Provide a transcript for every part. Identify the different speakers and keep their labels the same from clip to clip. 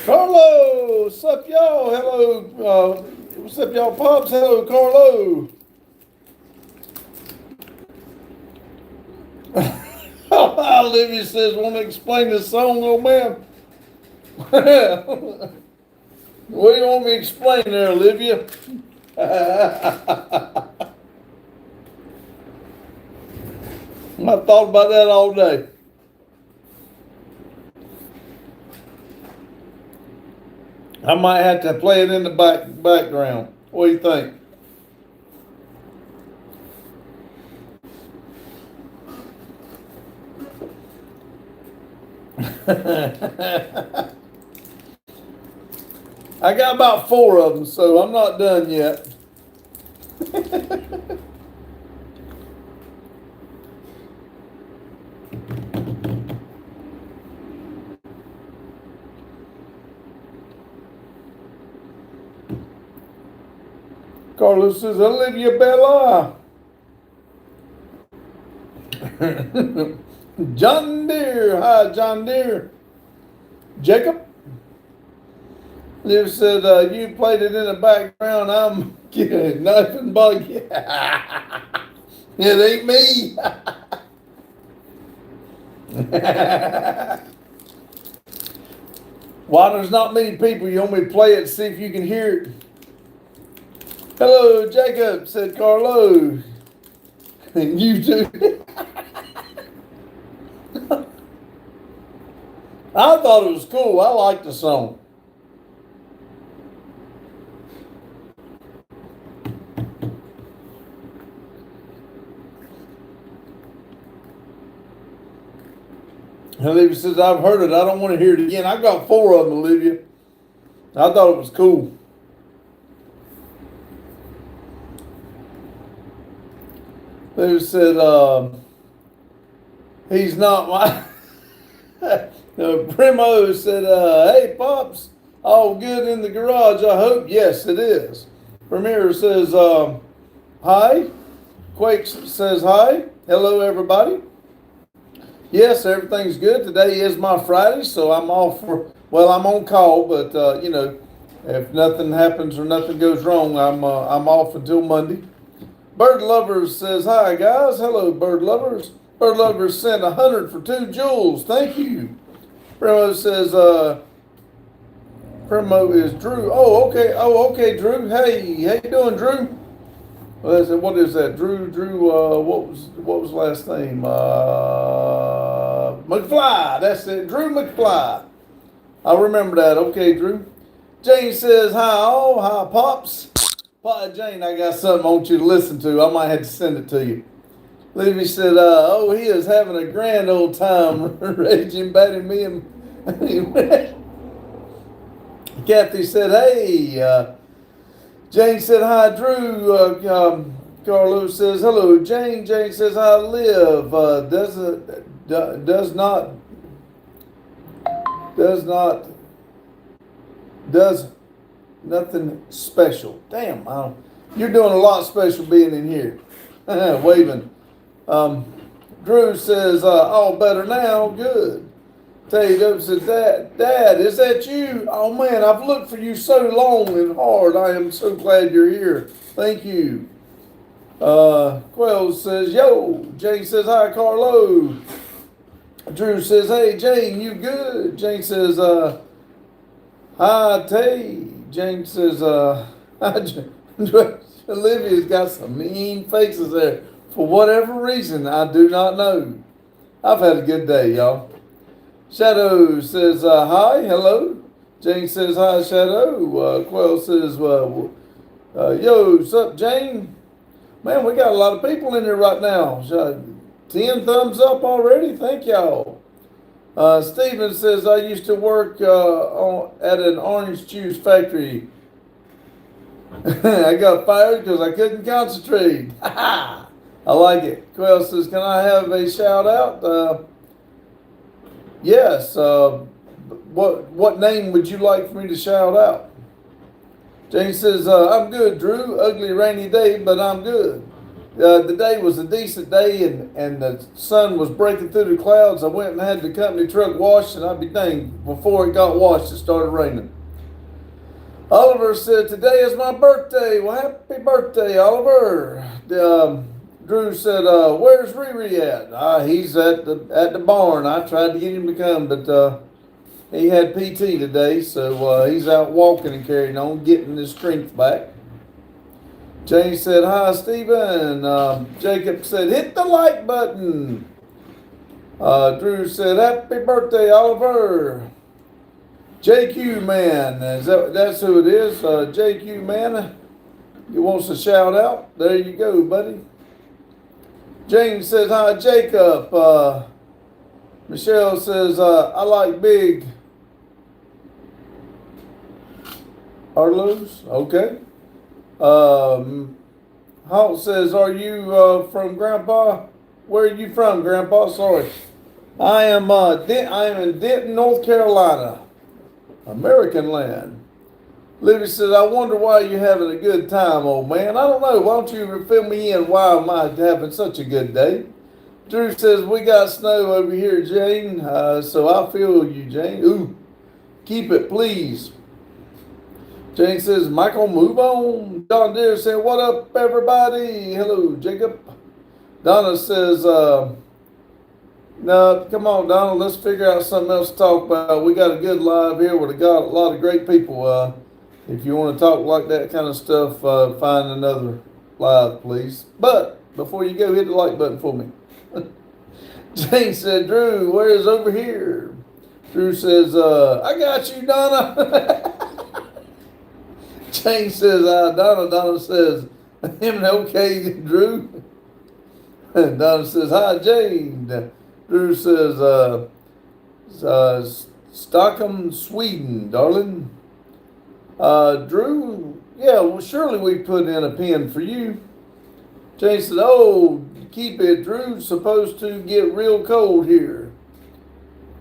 Speaker 1: Carlo, what's up, y'all? Hello, what's up, y'all, Pops? Hello, Carlo. Olivia says, want to explain this song, old man? What do you want me to explain there, Olivia? I thought about that all day. I might have to play it in the background. What do you think? I got about 4 of them, so I'm not done yet. Carlos says, Olivia Bella. John Deere. Hi, John Deere. Jacob. Liv said, you played it in the background. I'm kidding. Nothing but you. It ain't me. Why there's not many people, you want me to play it, see if you can hear it. Hello, Jacob, said Carlo. And you too. I thought it was cool. I liked the song. Olivia says, I've heard it. I don't want to hear it again. I got 4 of them, Olivia. I thought it was cool. Olivia said, he's not my... Primo said, hey, Pops, all good in the garage, I hope. Yes, it is. Premier says, hi. Quake says, hi. Hello, everybody. Yes, everything's good. Today is my Friday, so I'm off for, well, I'm on call, but, if nothing happens or nothing goes wrong, I'm off until Monday. Bird Lovers says, hi, guys. Hello, Bird Lovers. Bird Lovers sent 100 for 2 jewels. Thank you. Primo says, Primo is Drew. Oh, okay, Drew. Hey, how you doing, Drew? Well, what is that? Drew, what was last name? McFly, that's it. Drew McFly. I remember that. Okay, Drew. Jane says, hi, all. Hi, Pops. Jane, I got something I want you to listen to. I might have to send it to you. Levy said, oh, he is having a grand old time raging, batting me. And Kathy said, hey. Jane said, hi, Drew. Carlos says, hello, Jane. Jane says, hi, Liv. Does nothing special. Damn, you're doing a lot special being in here. Waving. Drew says, all better now. Good. Tatum says, Dad, is that you? Oh man, I've looked for you so long and hard. I am so glad you're here. Thank you. Quells says, yo. Jane says, hi, Carlo. Drew says, hey, Jane, you good? Jane says, hi, Tay. Jane says, Olivia's got some mean faces there. For whatever reason, I do not know. I've had a good day, y'all. Shadow says, hi, hello. Jane says, hi, Shadow. Quell says, yo, what's up, Jane? Man, we got a lot of people in here right now. 10 thumbs up already. Thank y'all. Steven says, I used to work at an orange juice factory. I got fired because I couldn't concentrate. I like it. Quell says, can I have a shout out? Yes. What name would you like for me to shout out? Jane says, I'm good, Drew. Ugly rainy day, but I'm good. The day was a decent day, and the sun was breaking through the clouds. I went and had the company truck washed, and I'd be danged, before it got washed, it started raining. Oliver said, today is my birthday. Well, happy birthday, Oliver. Drew said, where's Riri at? He's at the barn. I tried to get him to come, but he had PT today, so he's out walking and carrying on, getting his strength back. Jane said, hi, Stephen. Jacob said, hit the like button. Drew said, happy birthday, Oliver. JQ Man, that's who it is. JQ Man, he wants to shout out. There you go, buddy. Jane says, hi, Jacob. Michelle says, I like big Arlos. Okay. Halt says, are you from Grandpa? Where are you from, Grandpa? Sorry. I am in Denton, North Carolina, American land. Libby says, I wonder why you're having a good time, old man. I don't know. Why don't you fill me in? Why am I having such a good day? Drew says, we got snow over here, Jane. So I feel you, Jane. Ooh, keep it, please. Jane says, Michael, move on. John Deere said, what up, everybody? Hello, Jacob. Donna says, no, come on, Donna. Let's figure out something else to talk about. We got a good live here with a lot of great people. If you want to talk like that kind of stuff, find another live, please. But before you go, hit the like button for me. Jane said, Drew, where's over here? Drew says, I got you, Donna. Jane says, Donna. Donna says, him okay, Drew. And Donna says, hi, Jane. Drew says, Stockholm, Sweden, darling. Drew, yeah, well, surely we put in a pin for you. Jane said, oh, keep it, Drew. Supposed to get real cold here.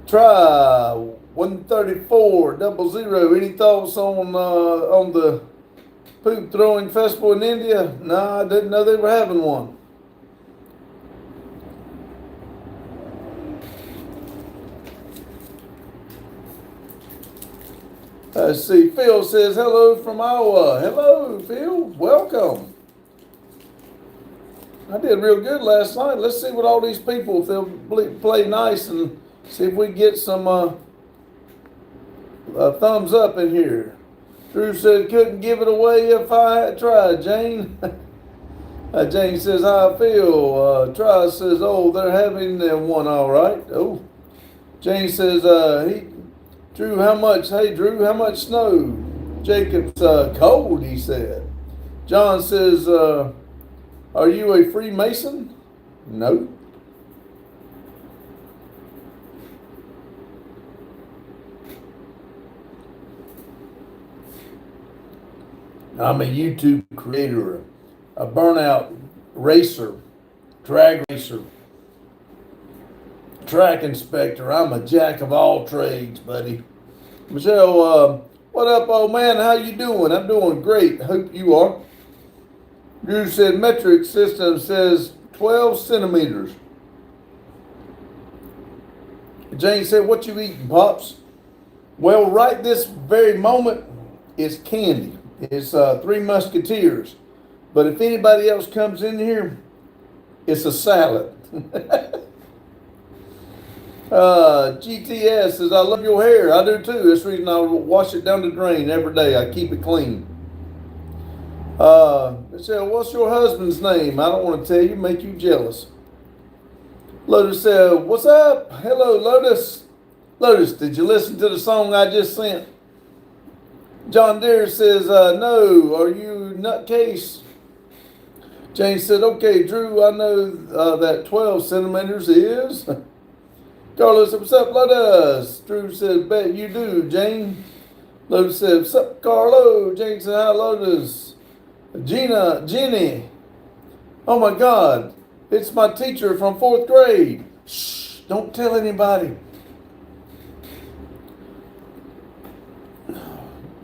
Speaker 1: Try 13400. Any thoughts on the poop throwing festival in India? No, I didn't know they were having one. Let's see. Phil says hello from Iowa. Hello, Phil. Welcome. I did real good last night. Let's see what all these people, if they'll play nice, and see if we get some thumbs up in here. Drew said, couldn't give it away if I had tried, Jane. Jane says, how I feel. Try says, oh, they're having one, all right. Oh. Jane says, Drew, how much? Hey, Drew, how much snow? Jacob's cold, he said. John says, are you a Freemason? No. I'm a YouTube creator, a burnout racer, drag racer, track inspector. I'm a jack of all trades, buddy. Michelle, what up, old man? How you doing? I'm doing great. Hope you are. Drew said metric system says 12 centimeters. Jane said, what you eating, Pops? Well, right this very moment, it's candy. It's Three Musketeers. But if anybody else comes in here, it's a salad. GTS says, I love your hair. I do too. That's the reason I wash it down the drain every day. I keep it clean. They said, what's your husband's name? I don't want to tell you, make you jealous. Lotus said, what's up? Hello, Lotus. Lotus, did you listen to the song I just sent? John Deere says, no, are you nutcase? Jane said, okay, Drew, I know that 12 centimeters is. Carlos said, what's up, Lotus? Drew said, bet you do, Jane. Lotus said, what's up, Carlo? Jane said, hi, Lotus. Jenny. Oh my God, it's my teacher from 4th grade. Shh, don't tell anybody.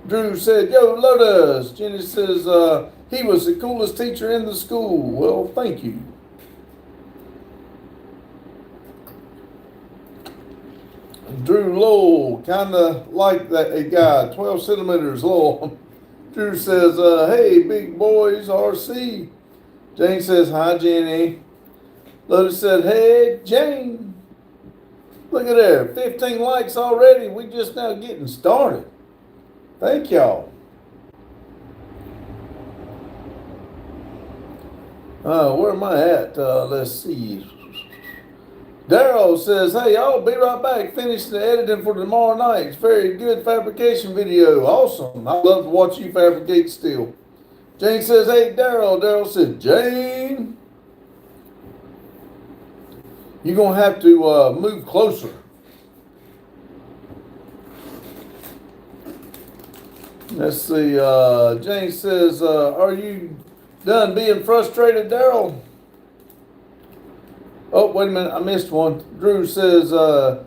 Speaker 1: Drew said, yo, Lotus. Jenny says, he was the coolest teacher in the school. Well, thank you. Drew Lowell, kind of like that guy, 12 centimeters Lowell. Drew says, hey, big boys, RC. Jane says, hi, Jenny. Lotus said, hey, Jane. Look at there, 15 likes already. We just now getting started. Thank y'all. Where am I at? Let's see. Daryl says, hey, I'll be right back. Finish the editing for tomorrow night. It's very good fabrication video. Awesome. I love to watch you fabricate still. Jane says, hey, Daryl. Daryl said, Jane, you're going to have to move closer. Let's see. Jane says, are you done being frustrated, Daryl? Oh, wait a minute, I missed one. Drew says, do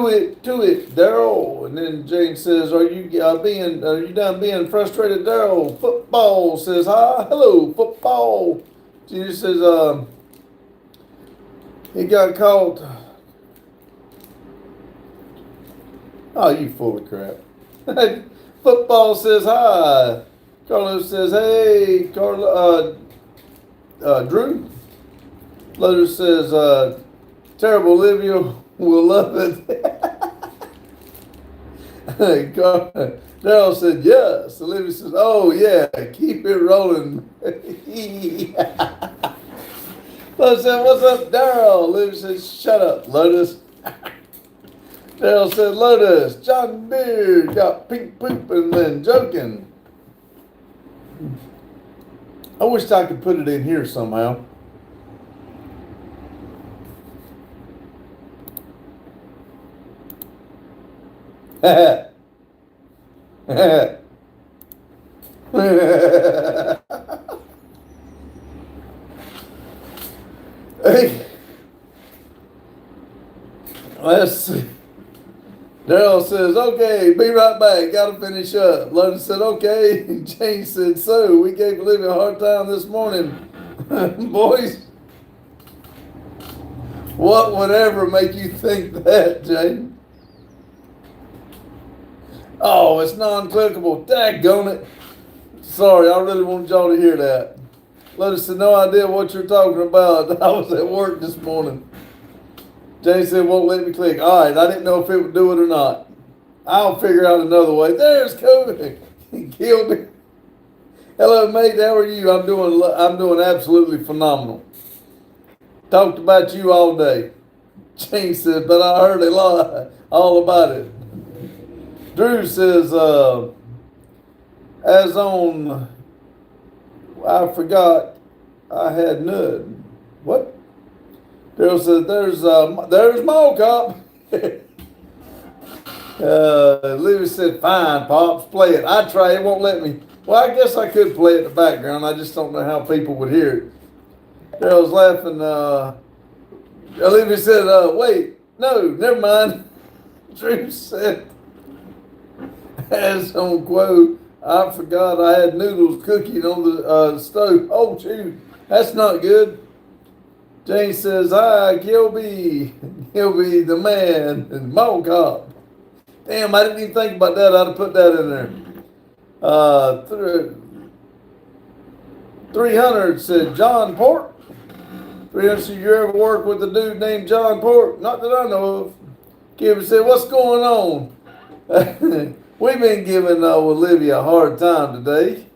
Speaker 1: it to it, Daryl. And then Jane says, are you done being frustrated, Daryl? Football says, hi, hello, football. She says, he got caught. Oh, you full of crap. Football says, hi. Carlos says, hey, Drew. Lotus says, terrible Olivia will love it. Daryl said, yes. Olivia says, oh, yeah, keep it rolling. Lotus said, what's up, Daryl? Olivia says, shut up, Lotus. Daryl said, Lotus, John Deere got pink poop and then joking. I wish I could put it in here somehow. Hey, let's see. Daryl says, okay, be right back. Got to finish up. Lotus said, okay. Jane said, so we gave Olivia a hard time this morning. Boys, what would ever make you think that, Jane? Oh, it's non-clickable. Daggone it. Sorry, I really wanted y'all to hear that. Lotus said, no idea what you're talking about. I was at work this morning. Jay said, won't let me click. All right, I didn't know if it would do it or not. I'll figure out another way. There's Kobe. He killed me. Hello, mate. How are you? I'm doing absolutely phenomenal. Talked about you all day. Jane said, but I heard a lot all about it. Drew says, as on, I forgot I had Nud. What? Daryl said, there's Mall Cop. Lewis said, fine, Pops, play it. I try, it won't let me. Well, I guess I could play it in the background. I just don't know how people would hear it. Daryl's laughing. Olivia said, wait, no, never mind. Drew said, as on quote, I forgot I had noodles cooking on the stove. Oh, shoot, that's not good. Jane says, hi, Gilby. Gilby the man and Mall Cop. Damn, I didn't even think about that. I'd have put that in there. 300 said, John Port. 300 said, you ever work with a dude named John Port? Not that I know of. Gilby said, what's going on? We've been giving Olivia a hard time today.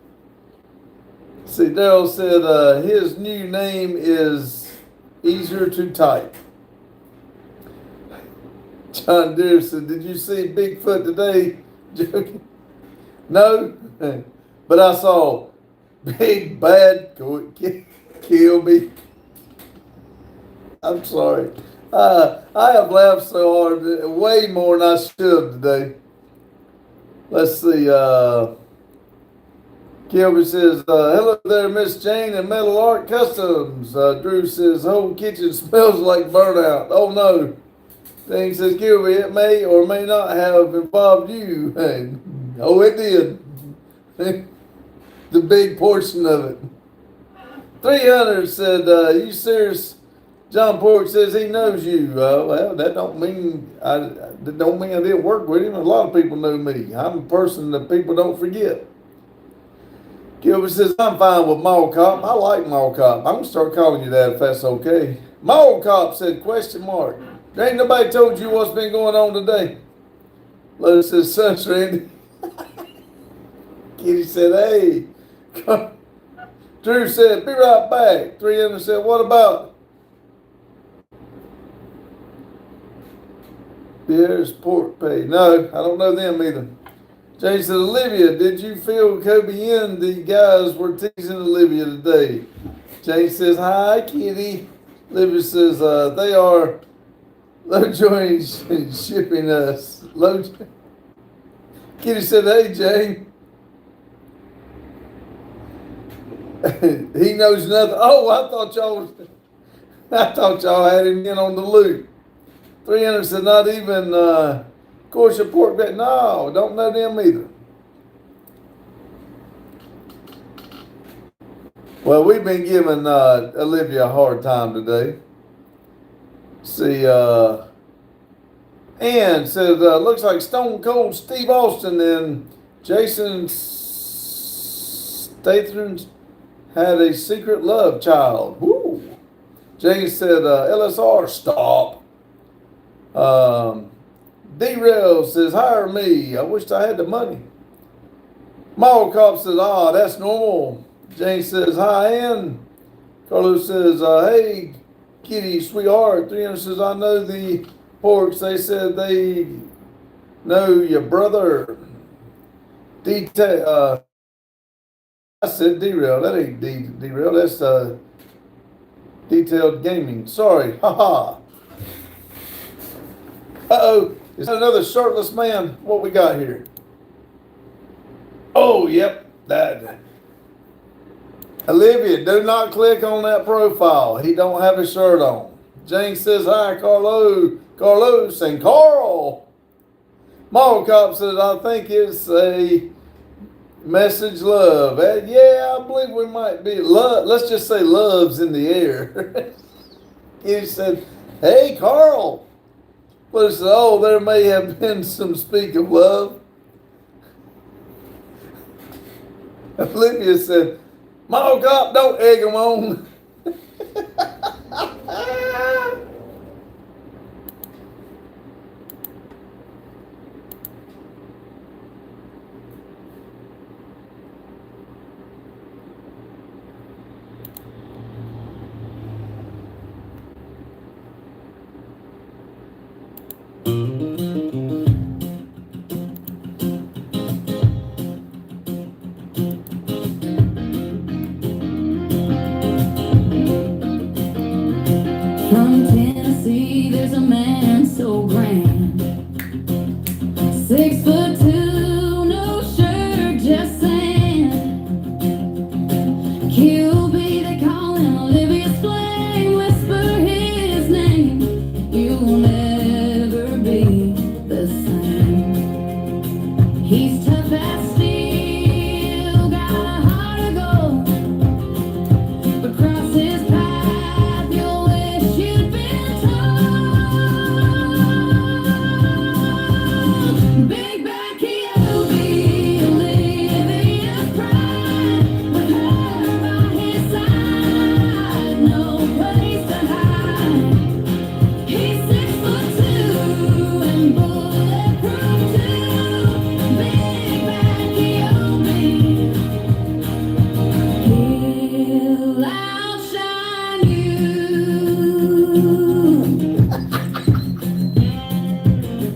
Speaker 1: See, Daryl said his new name is easier to type. John Deere said, did you see Bigfoot today? Joking. No, but I saw Big Bad Kill Me. I'm sorry. I have laughed so hard, way more than I should today. Let's see. Kilby says, hello there, Miss Jane and Metal Art Customs. Drew says, whole kitchen smells like burnout. Oh, no. Jane says, Gilby, it may or may not have involved you. Oh, it did. The big portion of it. 300 said, you serious? John Pork says he knows you. Well, that don't mean I didn't work with him. A lot of people know me. I'm a person that people don't forget. Gilbert says, I'm fine with Mall Cop. I like Mall Cop. I'm going to start calling you that if that's okay. Mall Cop said, question mark. There ain't nobody told you what's been going on today. Lotus says, such Randy. Kitty said, hey. Drew said, be right back. 300 said, what about? Beer's pork pay. No, I don't know them either. Jay said, Olivia, did you feel Kobe and the guys were teasing Olivia today? Jay says, hi, Kitty. Olivia says, they are Lovejoy shipping us. Kitty said, hey, Jay. He knows nothing. Oh, I thought y'all had him in on the loop. 300 said, not even, of course, your pork back. No, don't know them either. Well, we've been giving Olivia a hard time today. See, Ann said, looks like Stone Cold Steve Austin and Jason Statham had a secret love child. Woo. James said, LSR, stop. D-Rail says, hire me. I wished I had the money. Mall Cop says, that's normal. James says, hi, Ann. Carlos says, hey, Kitty, sweetheart. 300 says, I know the Porks. They said they know your brother. I said D-Rail. That ain't D-Rail. That's Detailed Gaming. Sorry. Ha-ha. Uh-oh. Is that another shirtless man? What we got here? Oh, yep. That. Olivia, do not click on that profile. He don't have his shirt on. Jane says, hi, Carlos and Carl. Mall Cop says, I think it's a message love. Yeah, I believe we might be. Love. Let's just say love's in the air. He said, hey, Carl. But said, there may have been some speak of love. Olivia said, Mall Cop, don't egg him on.
Speaker 2: From Tennessee, there's a man so grand. 6'2", no shirt, just sand. QB, they call him Olivia's flame. Whisper his name, you'll never be the same. He's tough as steel, got a heart of gold. Across his path, you'll wish you'd been told. Big bad Kobe, Olivia's pride. With her by his side, no place to hide. He's 6'2" and bulletproof too. Big bad Kobe, he'll outshine you.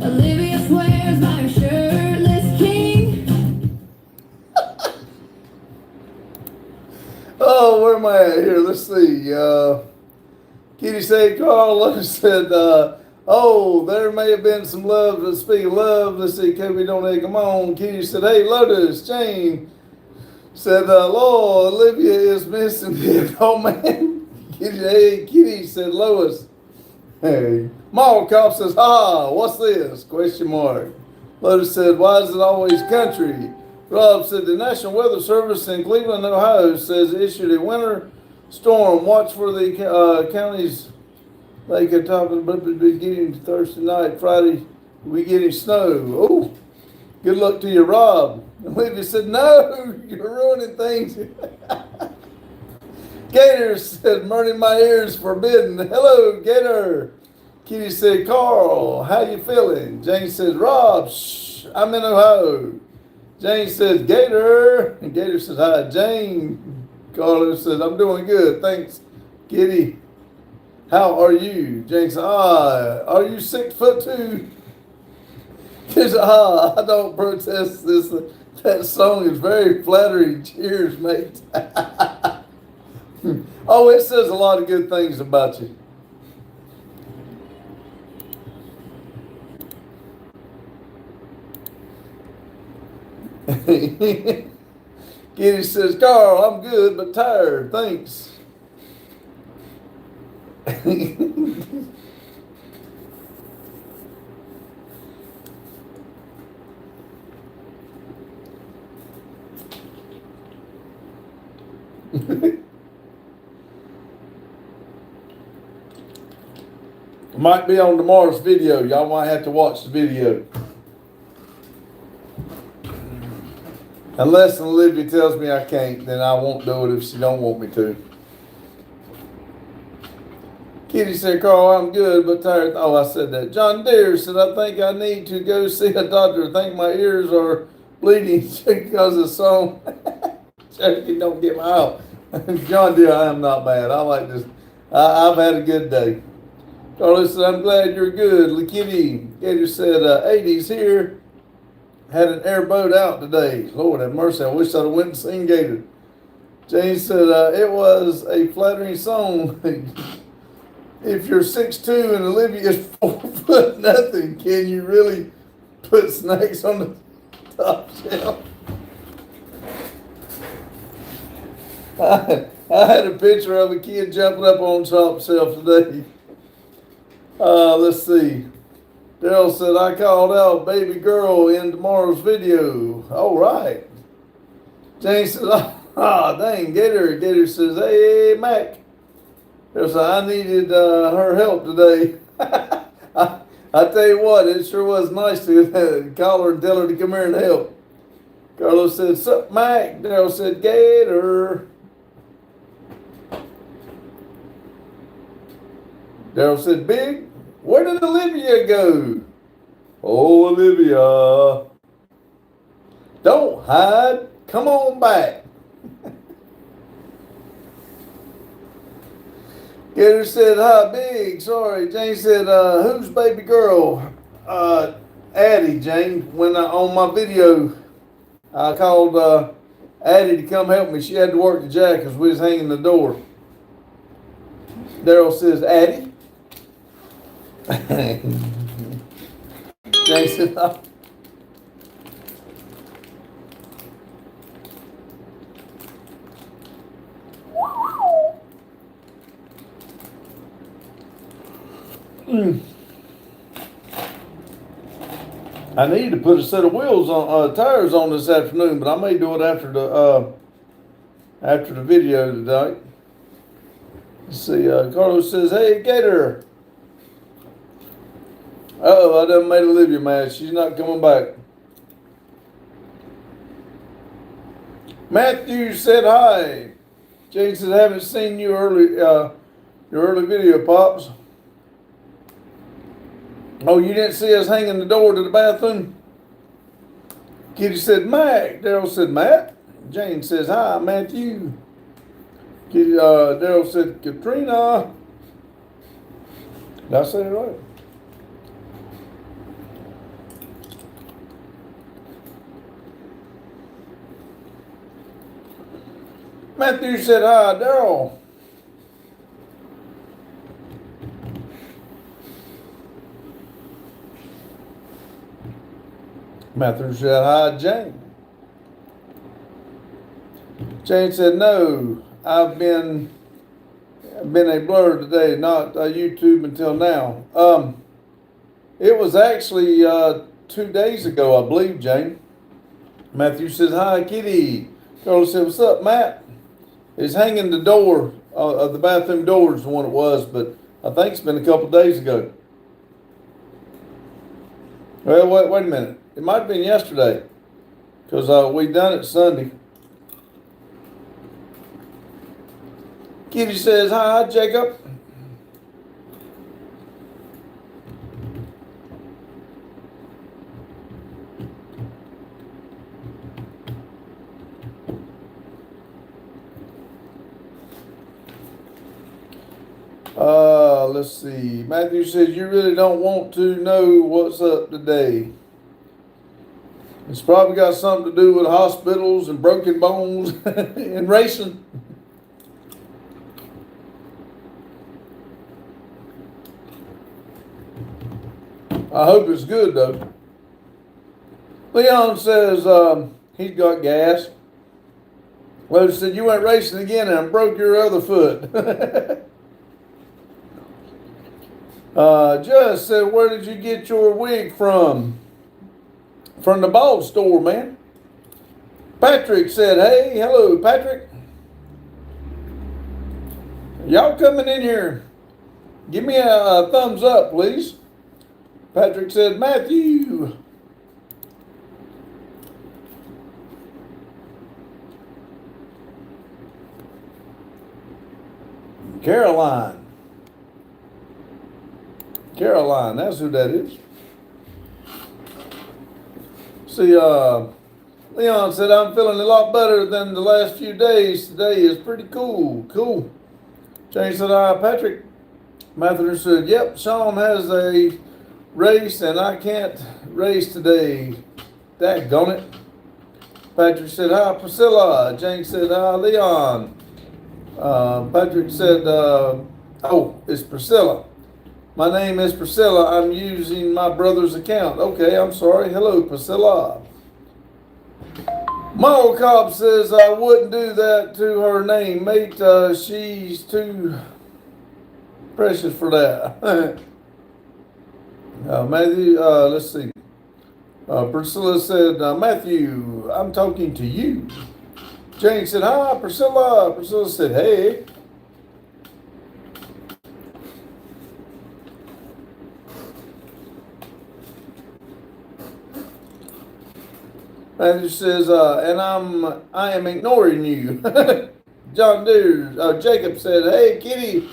Speaker 2: Olivia swears by her shirtless king.
Speaker 1: Oh, where am I at here? Let's see. Kitty said, Carl Lotus said, there may have been some love. Speaking of love, let's see, Kobe, don't egg him on. Kitty said, hey, Lotus, Jane said, Lord, Olivia is missing it. Oh, man. Kitty said, Lois. Hey, Mall Cop says, what's this? Question mark. Lotus said, why is it always country? Rob said, the National Weather Service in Cleveland, Ohio says issued a winter storm. Watch for the counties like a top of the beginning Thursday night, Friday. We getting snow. Oh, good luck to you, Rob. And Olivia said, no, you're ruining things. Gator said, murder my ears forbidden. Hello, Gator. Kitty said, Carl, how you feeling? Jane says, Rob, shh, I'm in Ohio. Jane says, Gator. And Gator says, hi, Jane. Carlos says, I'm doing good, thanks, Kitty. How are you? Jane says, are you 6'2"? She says, I don't protest this. That song is very flattering. Cheers, mate. Oh, it says a lot of good things about you. Kitty says, Carl, I'm good but tired. Thanks. Might be on tomorrow's video. Y'all might have to watch the video. Unless Olivia tells me I can't, then I won't do it if she don't want me to. Kitty said, Carl, I'm good, but tired. Oh, I said that. John Deere said, I think I need to go see a doctor. I think my ears are bleeding because of song. Cherokee don't get me out. John Deere, I am not bad. I like this. I've had a good day. Carlos said, I'm glad you're good. Kitty Gator said, 80s here. Had an airboat out today. Lord have mercy. I wish I'd have went and seen Gator. Jane said, it was a flattering song. If you're 6'2" and Olivia is 4 foot nothing, can you really put snakes on the top shelf? I had a picture of a kid jumping up on top shelf today. Let's see. Daryl said, I called out baby girl in tomorrow's video. All right. Jane said, dang, Gator. Gator says, hey, Mac. Daryl said, I needed her help today. I tell you what, it sure was nice to call her and tell her to come here and help. Carlos said, sup, Mac? Daryl said, Gator. Daryl said, Big, where did Olivia go? Oh, Olivia. Don't hide. Come on back. Gator said, hi, Big. Sorry. Jane said, who's baby girl? Addie, Jane. When on my video, I called Addie to come help me. She had to work the jack because we was hanging the door. Daryl says, Addie? Jason. I need to put a set of wheels on tires on this afternoon, but I may do it after the video tonight. Let's see. Carlos says, "Hey, Gator." I done made Olivia mad. She's not coming back. Matthew said hi. Jane said, haven't seen you your early video, Pops. Oh, you didn't see us hanging the door to the bathroom? Kitty said, Mac. Daryl said, Matt. Jane says, hi, Matthew. Daryl said, Katrina. Did I say it right? Matthew said, hi, Daryl. Matthew said, hi, Jane. Jane said, no, I've been been a blur today, not YouTube until now. It was actually 2 days ago, I believe, Jane. Matthew says, hi, Kitty. Carla said, what's up, Matt? It's hanging the door of the bathroom door is the one it was, but I think it's been a couple days ago. Well, wait a minute. It might have been yesterday because we done it Sunday. Kitty says, hi, Jacob. Let's see. Matthew says, you really don't want to know what's up today. It's probably got something to do with hospitals and broken bones and racing. I hope it's good, though. Leon says he's got gas. Lotus said, you went racing again and broke your other foot. Just said, where did you get your wig from? From the bald store, man. Patrick said, hey, hello, Patrick. Y'all coming in here? Give me a thumbs up, please. Patrick said, Matthew. Caroline, that's who that is. See, Leon said, I'm feeling a lot better than the last few days. Today is pretty cool. Cool. Jane said, Patrick. Matthew said, yep, Sean has a race and I can't race today. Daggone it. Patrick said, hi, Priscilla. Jane said, hi, Leon. Patrick said, oh, it's Priscilla. My name is Priscilla. I'm using my brother's account. Okay, I'm sorry. Hello, Priscilla. Mama Cobb says I wouldn't do that to her name, mate. She's too precious for that. Matthew, let's see. Priscilla said, Matthew, I'm talking to you. Jane said, hi, Priscilla. Priscilla said, hey. Matthew says, and I am ignoring you. John Deere, Jacob said, hey, Kitty.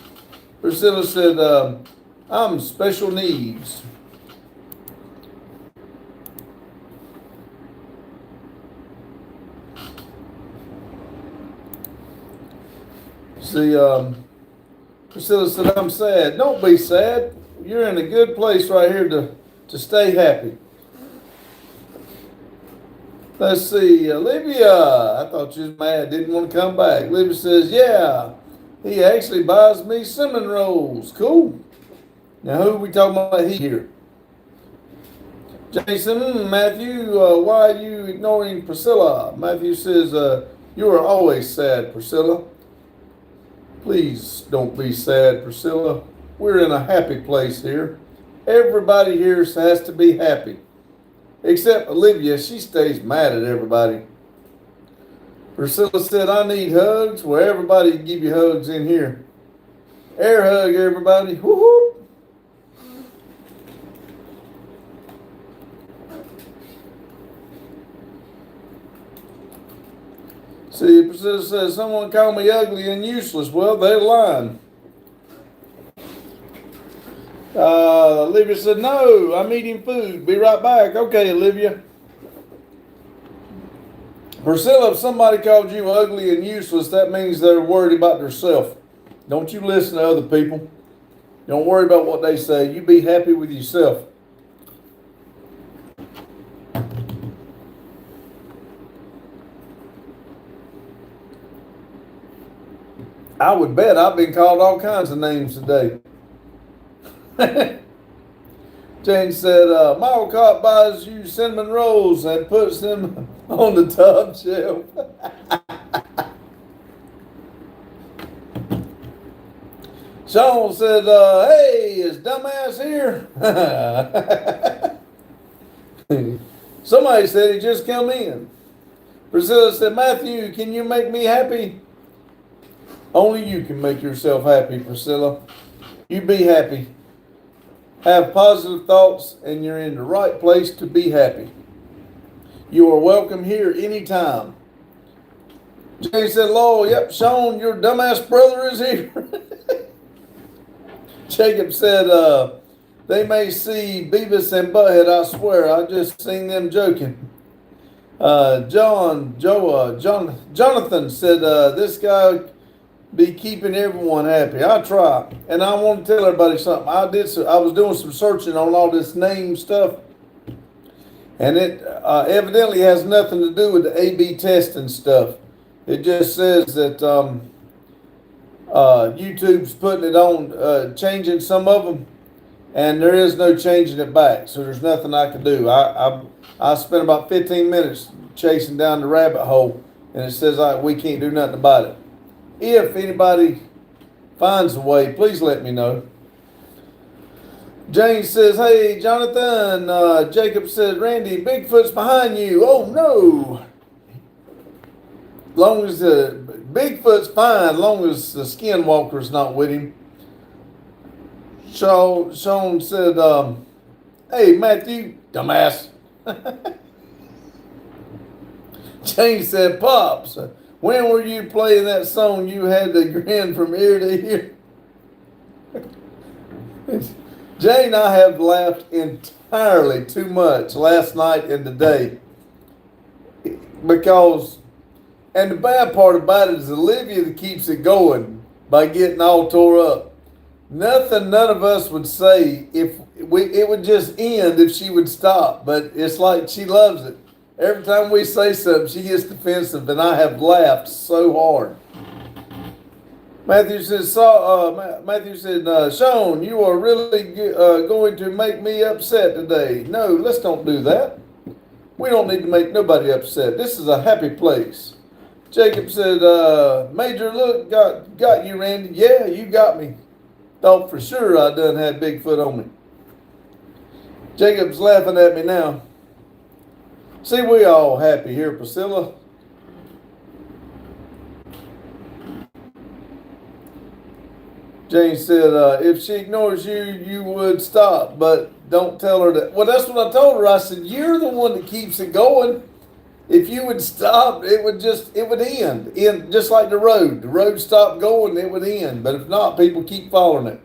Speaker 1: Priscilla said, I'm special needs. See, Priscilla said, I'm sad. Don't be sad. You're in a good place right here to stay happy. Let's see, Olivia. I thought you was mad, didn't want to come back. Olivia says, yeah, he actually buys me cinnamon rolls. Cool. Now, who are we talking about here? Jason, Matthew, why are you ignoring Priscilla? Matthew says, you are always sad, Priscilla. Please don't be sad, Priscilla. We're in a happy place here. Everybody here has to be happy. Except Olivia, she stays mad at everybody. Priscilla said, I need hugs. Well, everybody can give you hugs in here. Air hug, everybody. Woo-hoo. See, Priscilla says, someone called me ugly and useless. Well, they're lying. Olivia said, no, I'm eating food. Be right back. Okay, Olivia. Priscilla, if somebody called you ugly and useless, that means they're worried about themselves. Don't you listen to other people. Don't worry about what they say. You be happy with yourself. I would bet I've been called all kinds of names today. Jane said, Mama Cop buys you cinnamon rolls and puts them on the top shelf. Sean said, hey, is dumbass here? Somebody said he just come in. Priscilla said, Matthew, can you make me happy? Only you can make yourself happy, Priscilla. You be happy. Have positive thoughts, and you're in the right place to be happy. You are welcome here anytime. Jay said, Lowell, yep, Sean, your dumbass brother is here. Jacob said, they may see Beavis and Butthead, I swear. I just seen them joking. Jonathan said, this guy be keeping everyone happy. I try. And I want to tell everybody something. I was doing some searching on all this name stuff. And it evidently has nothing to do with the A/B testing stuff. It just says that YouTube's putting it on, changing some of them, and there is no changing it back. So there's nothing I can do. I spent about 15 minutes chasing down the rabbit hole, and it says we can't do nothing about it. If anybody finds a way, please let me know. James says, hey, Jonathan. Jacob says, Randy, Bigfoot's behind you. Oh, no. Long as Bigfoot's fine, long as the skinwalker's not with him. Sean said, hey, Matthew, dumbass. James said, Pops, when were you playing that song you had to grin from ear to ear? Jay and I have laughed entirely too much last night and today because, and the bad part about it is Olivia that keeps it going by getting all tore up. None of us would say it would just end if she would stop, but it's like she loves it. Every time we say something, she gets defensive, and I have laughed so hard. Matthew said, Sean, you are really going to make me upset today. No, let's don't do that. We don't need to make nobody upset. This is a happy place. Jacob said, Major, look, got you, Randy. Yeah, you got me. Thought for sure I done had Bigfoot on me. Jacob's laughing at me now. See, we all happy here, Priscilla. James said, if she ignores you, you would stop, but don't tell her that. Well, that's what I told her. I said, you're the one that keeps it going. If you would stop, it would end. Just like the road. The road stopped going, it would end. But if not, people keep following it.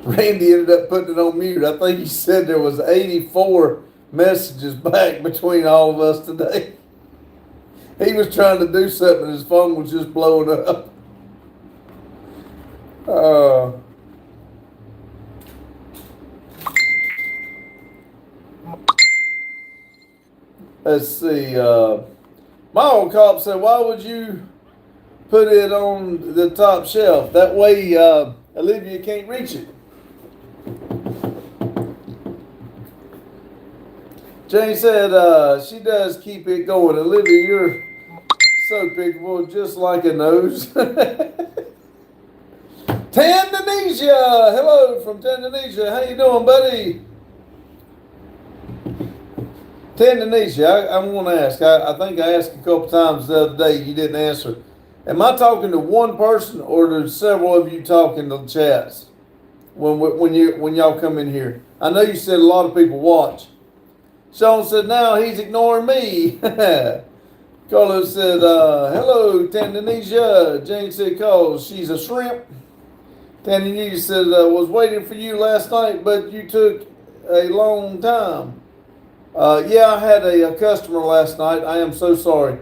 Speaker 1: Randy ended up putting it on mute. I think he said there was 84 messages back between all of us today. He was trying to do something and his phone was just blowing up. Let's see. My old cop said, why would you put it on the top shelf? That way Olivia can't reach it. Jane said, she does keep it going. Olivia, you're so pickable, just like a nose. Tanzania! Hello from Tanzania. How you doing, buddy? Tanzania, I want to ask. I think I asked a couple times the other day. You didn't answer. Am I talking to one person, or there's several of you talking to the chats when y'all come in here? I know you said a lot of people watch. Sean said, now he's ignoring me. Carlos said, hello, Tanzania. Jane said, cause she's a shrimp. Tanzania said, was waiting for you last night, but you took a long time. Yeah, I had a customer last night. I am so sorry.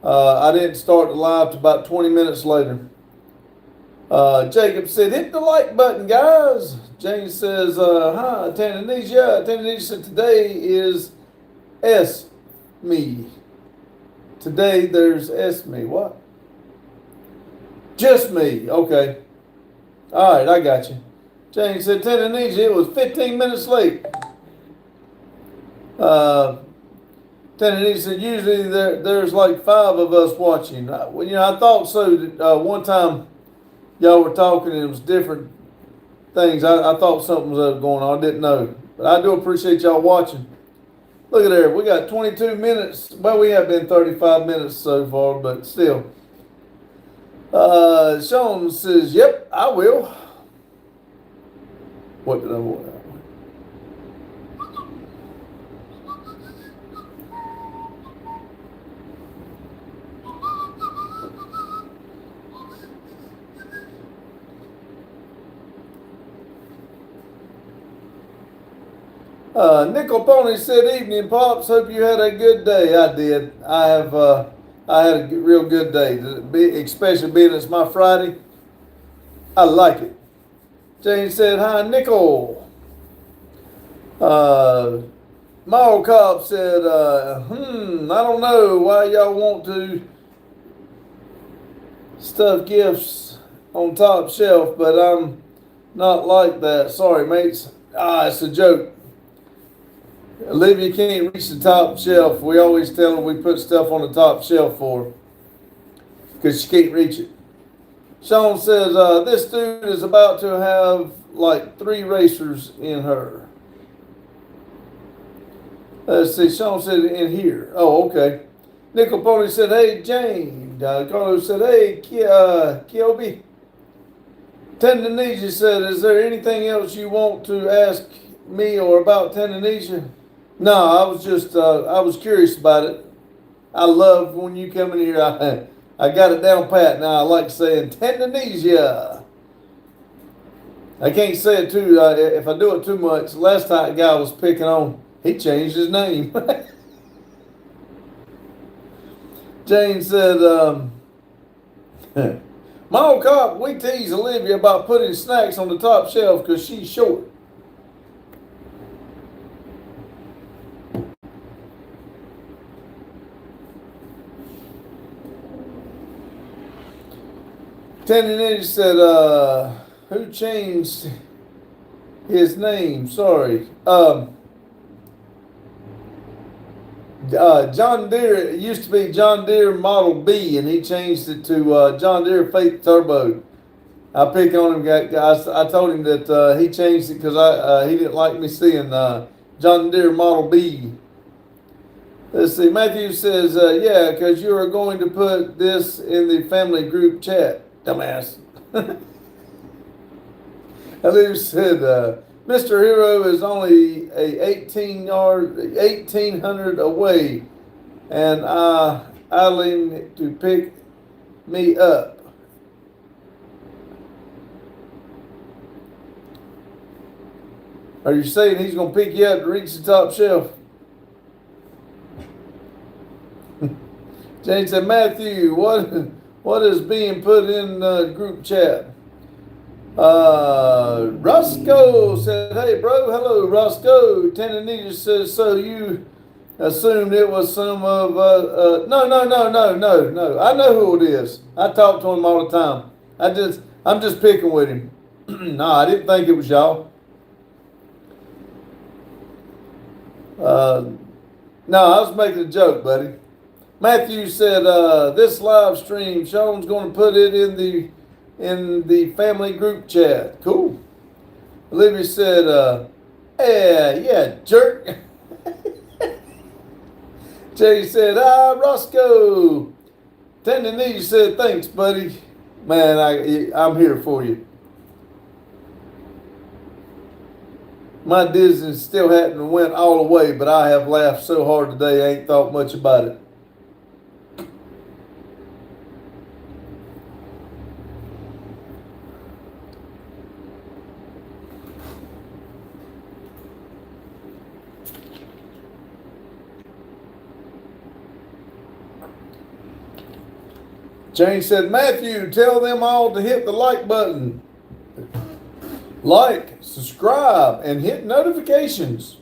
Speaker 1: I didn't start the live till about 20 minutes later. Jacob said, hit the like button, guys. Jane says, hi, Tanzania. Tanzania said, today is me. Today there's me. What? Just me. Okay. All right, I got you. Jane said, Tanzania, it was 15 minutes late. Tennessee said usually there's like 5 of us watching. Well, I thought so. One time y'all were talking and it was different things. I thought something was going on. I didn't know. But I do appreciate y'all watching. Look at there. We got 22 minutes. Well, we have been 35 minutes so far, but still. Sean says, yep, I will. What did I want? Nickel Pony said, evening, Pops. Hope you had a good day. I did. I had a real good day, especially being it's my Friday. I like it. Jane said, hi, Nickel. My old cop said, I don't know why y'all want to stuff gifts on top shelf, but I'm not like that. Sorry, mates. It's a joke. Olivia can't reach the top shelf. We always tell her we put stuff on the top shelf for her because she can't reach it. Sean says, this dude is about to have like 3 racers in her. Let's see, Sean said in here. Oh, okay. Nickel Pony said, hey, Jane. Carlos said, hey, Kiobi. Tendonesia said, is there anything else you want to ask me or about Tendonesia? No, I was just, I was curious about it. I love when you come in here. I got it down pat now. I like saying Tendonesia. I can't say it too, if I do it too much. Last time a guy was picking on, he changed his name. Jane said, my old cop, we tease Olivia about putting snacks on the top shelf because she's short. Tendency said, who changed his name? Sorry. John Deere, it used to be John Deere Model B, and he changed it to John Deere Faith Turbo. I pick on him, guys. I told him that he changed it because he didn't like me seeing John Deere Model B. Let's see. Matthew says, yeah, because you are going to put this in the family group chat. Dumbass. Olivia said, Mr. Hero is only a 1800 away, and Eileen to pick me up. Are you saying he's going to pick you up to reach the top shelf? Jane said, Matthew, what is being put in the group chat? Roscoe said, hey, bro. Hello, Roscoe. Tendency says, so you assumed it was some of, no. I know who it is. I talk to him all the time. I'm just picking with him. No, I didn't think it was y'all. No, I was making a joke, buddy. Matthew said, this live stream, Sean's going to put it in the family group chat. Cool. Olivia said, yeah, jerk. Jay said, Roscoe. Tendency said, thanks, buddy. Man, I'm here for you. My Disney still hadn't went all the way, but I have laughed so hard today, I ain't thought much about it. Jane said, Matthew, tell them all to hit the like button. Like, subscribe, and hit notifications.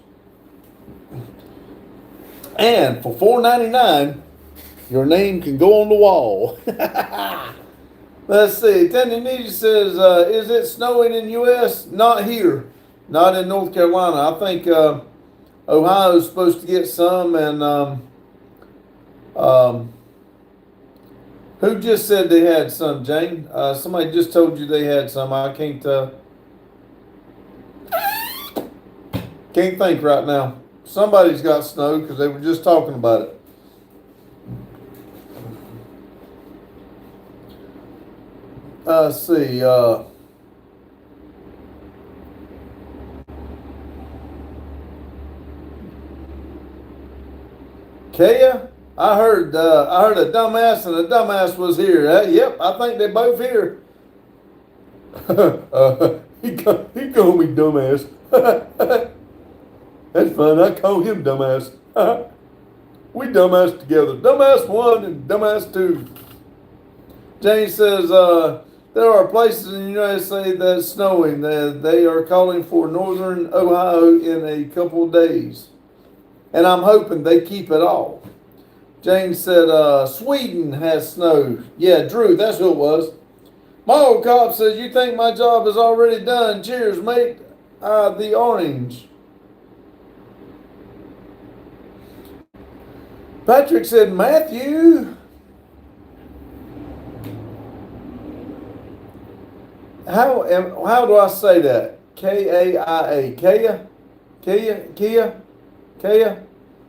Speaker 1: And for $4.99, your name can go on the wall. Let's see. Tendency says, is it snowing in U.S.? Not here. Not in North Carolina. I think Ohio's supposed to get some, and Who just said they had some, Jane? Somebody just told you they had some. I can't think right now. Somebody's got snow because they were just talking about it. Let's see. Kaya, I heard a dumbass and a dumbass was here. Yep, I think they're both here. He called me dumbass. That's fun. I call him dumbass. We dumbass together. Dumbass 1 and dumbass 2. Jane says, there are places in the United States that's snowing. They are calling for northern Ohio in a couple of days. And I'm hoping they keep it all. Jane said, Sweden has snow. Yeah, Drew, that's who it was. My old cop says, you think my job is already done. Cheers, mate. The orange. Patrick said, Matthew. How do I say that? K-A-I-A. Kia?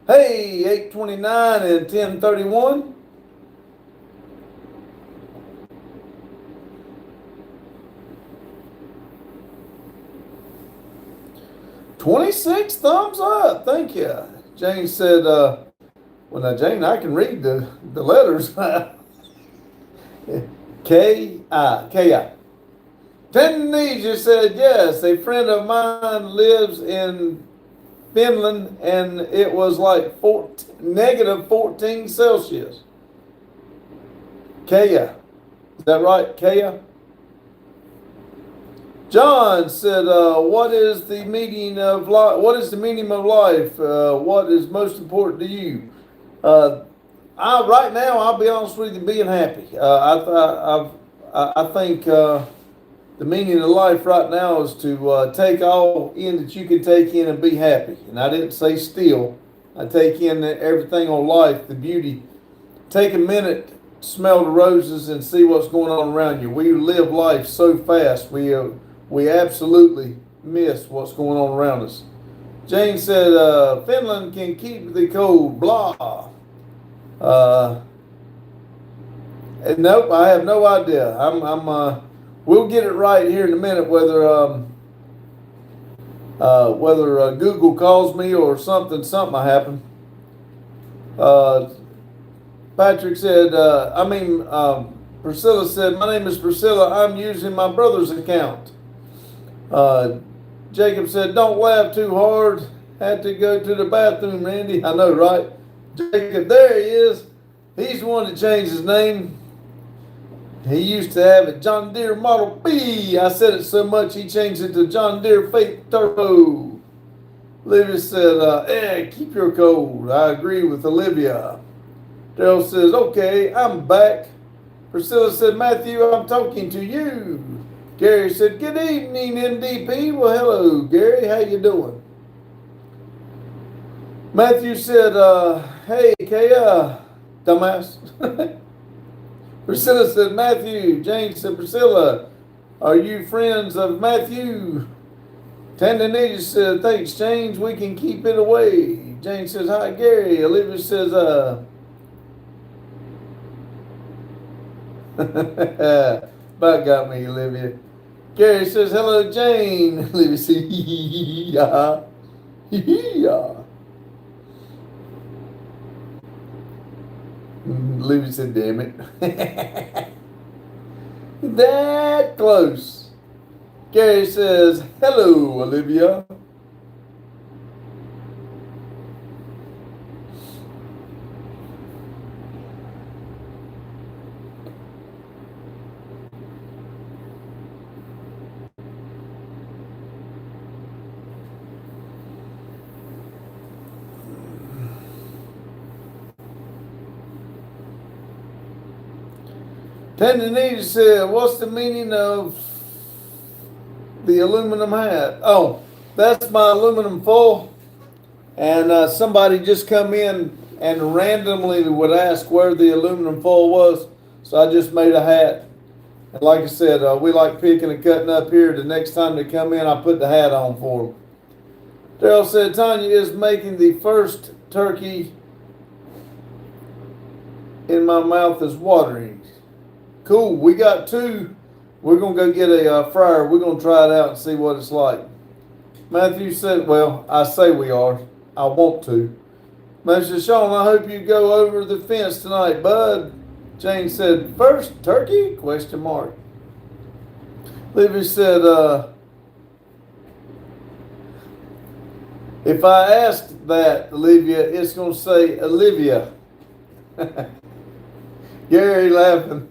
Speaker 1: Hey, 8:29 and 10:31. $26 thumbs up. Thank you. Jane said, well, now, Jane, I can read the letters. K-I. Tunisia said, yes, a friend of mine lives in Finland, and it was like negative 14 Celsius. Kaya. Is that right, Kaya? John said, what is the meaning of life? What is the meaning of life? What is most important to you? Right now, I'll be honest with you, being happy. I think the meaning of life right now is to take all in that you can take in and be happy. And I didn't say still. I take in everything on life, the beauty. Take a minute, smell the roses, and see what's going on around you. We live life so fast, we absolutely miss what's going on around us. Jane said, Finland can keep the cold, blah. Nope, I have no idea. We'll get it right here in a minute whether Google calls me or something happened. Patrick said, Priscilla said, my name is Priscilla. I'm using my brother's account. Jacob said, don't laugh too hard. Had to go to the bathroom, Randy. I know, right? Jacob, there he is. He's the one that changed his name. He used to have a John Deere Model B. I said it so much he changed it to John Deere Faith Turbo. Olivia said, keep your cold. I agree with Olivia. Daryl says, okay, I'm back. Priscilla said, Matthew, I'm talking to you. Gary said, good evening, NDP. Well, hello, Gary. How you doing? Matthew said, hey, Kaya, dumbass. Priscilla said, Matthew. Jane said, Priscilla, are you friends of Matthew? Tandonita said, thanks, James. We can keep it away. Jane says, hi, Gary. Olivia says, about got me, Olivia. Gary says, hello, Jane. Olivia says, yeah. Olivia said, damn it. That close. Gary says, hello, Olivia. Tandonita said, what's the meaning of the aluminum hat? Oh, that's my aluminum foil. And somebody just come in and randomly would ask where the aluminum foil was. So I just made a hat. And like I said, we like picking and cutting up here. The next time they come in, I put the hat on for them. Daryl said, Tanya is making the first turkey in my mouth is watering. Cool. We got two. We're going to go get a fryer. We're going to try it out and see what it's like. Matthew said, well, I say we are. I want to. Mr. Sean, I hope you go over the fence tonight, bud. Jane said, first turkey? Question mark. Livy said, if I asked that, Olivia, it's going to say Olivia. Gary laughing.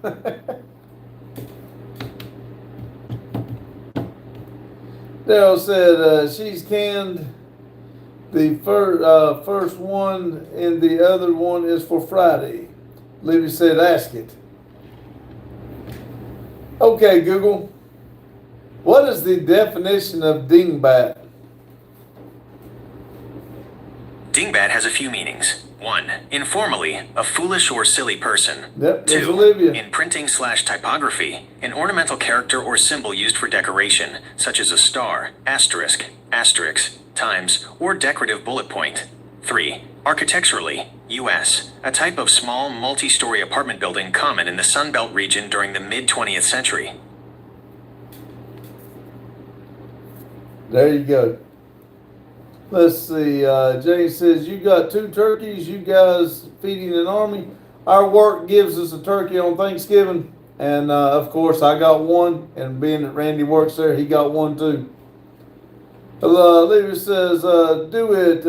Speaker 1: Daryl said, she's canned. The first one and the other one is for Friday. Livy said, ask it. Okay, Google. What is the definition of dingbat?
Speaker 3: Dingbat has a few meanings. 1. Informally, a foolish or silly person.
Speaker 1: Yep, there's
Speaker 3: 2.
Speaker 1: Olivia.
Speaker 3: In printing/typography, an ornamental character or symbol used for decoration, such as a star, asterisk, asterisk, times, or decorative bullet point. 3. Architecturally, U.S., a type of small multi-story apartment building common in the Sun Belt region during the mid-20th century.
Speaker 1: There you go. Let's see. Jane says, you got two turkeys. You guys feeding an army. Our work gives us a turkey on Thanksgiving. And, of course, I got one. And being that Randy works there, he got one too. Levy says, do it.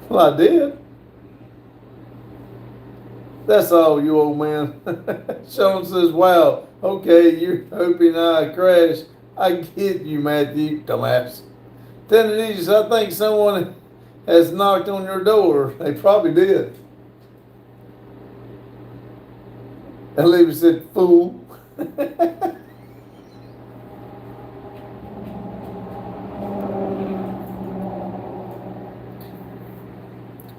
Speaker 1: Well, I did. That's all, you old man. Sean says, wow. Okay, you're hoping I crash. I get you, Matthew, dumbass. Tennessee, I think someone has knocked on your door. They probably did. And Levy said, fool.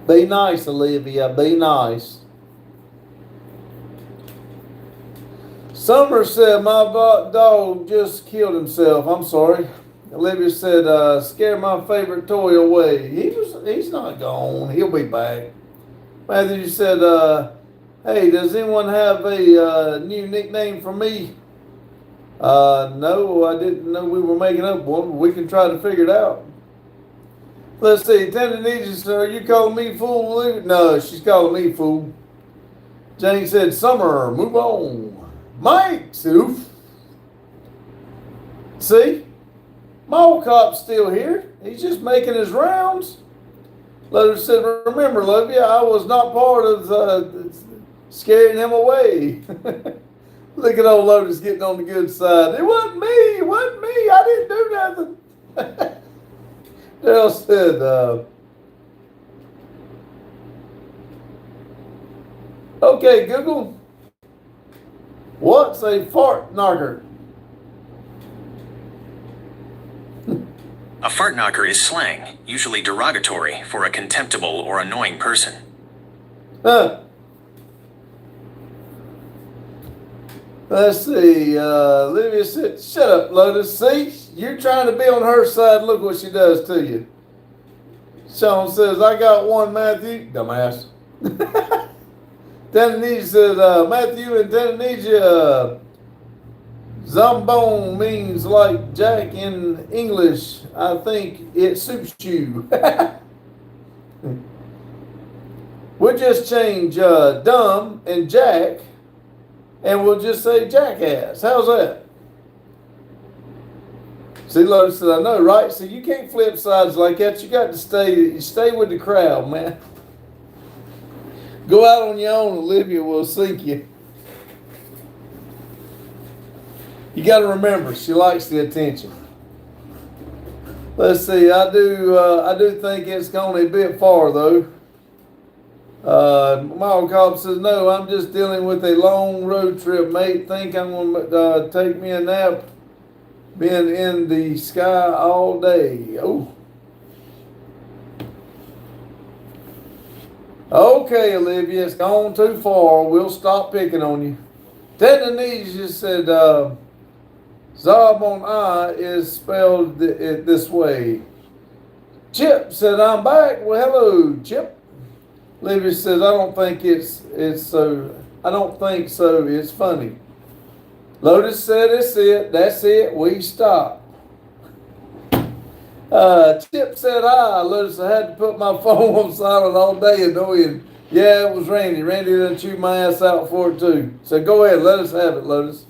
Speaker 1: Be nice, Olivia. Be nice. Summer said, my dog just killed himself. I'm sorry. Olivia said, scare my favorite toy away. He's not gone. He'll be back. Matthew said, hey, does anyone have a new nickname for me? No, I didn't know we were making up one. We can try to figure it out. Let's see. Tennessee, are you calling me fool, Olivia? No, she's calling me fool. Jane said, Summer, move on. Mike said, oof. See? My old cop's still here. He's just making his rounds. Lotus said, remember, Olivia, I was not part of scaring him away. Look at old Lotus getting on the good side. It wasn't me. It wasn't me. I didn't do nothing. Daryl said, okay, Google. What's a fart knocker?
Speaker 3: A fart knocker is slang, usually derogatory, for a contemptible or annoying person.
Speaker 1: Let's see. Olivia said, shut up, Lotus. See, you're trying to be on her side. Look what she does to you. Sean says, I got one, Matthew. Dumbass. Tennessee says, Matthew and Tennessee, Zambone means like Jack in English. I think it suits you. We'll just change dumb and Jack, and we'll just say jackass. How's that? See, Lotus said, I know, right? So you can't flip sides like that. You got to stay with the crowd, man. Go out on your own, Olivia will sink you. You got to remember, she likes the attention. Let's see, I do think it's gone a bit far though. My old cop says, no, I'm just dealing with a long road trip, mate. Think I'm going to take me a nap. Been in the sky all day. Oh. Okay, Olivia, it's gone too far. We'll stop picking on you. Tanzania said, Zob on I is spelled this way. Chip said, I'm back. Well, hello, Chip. Olivia says, I don't think so. I don't think so. It's funny. Lotus said, it's it. That's it. We stop. Chip said, hi. Lotus, I had to put my phone on silent all day annoying. Yeah, it was Randy. Randy done chewed my ass out for it too. So go ahead, let us have it, Lotus.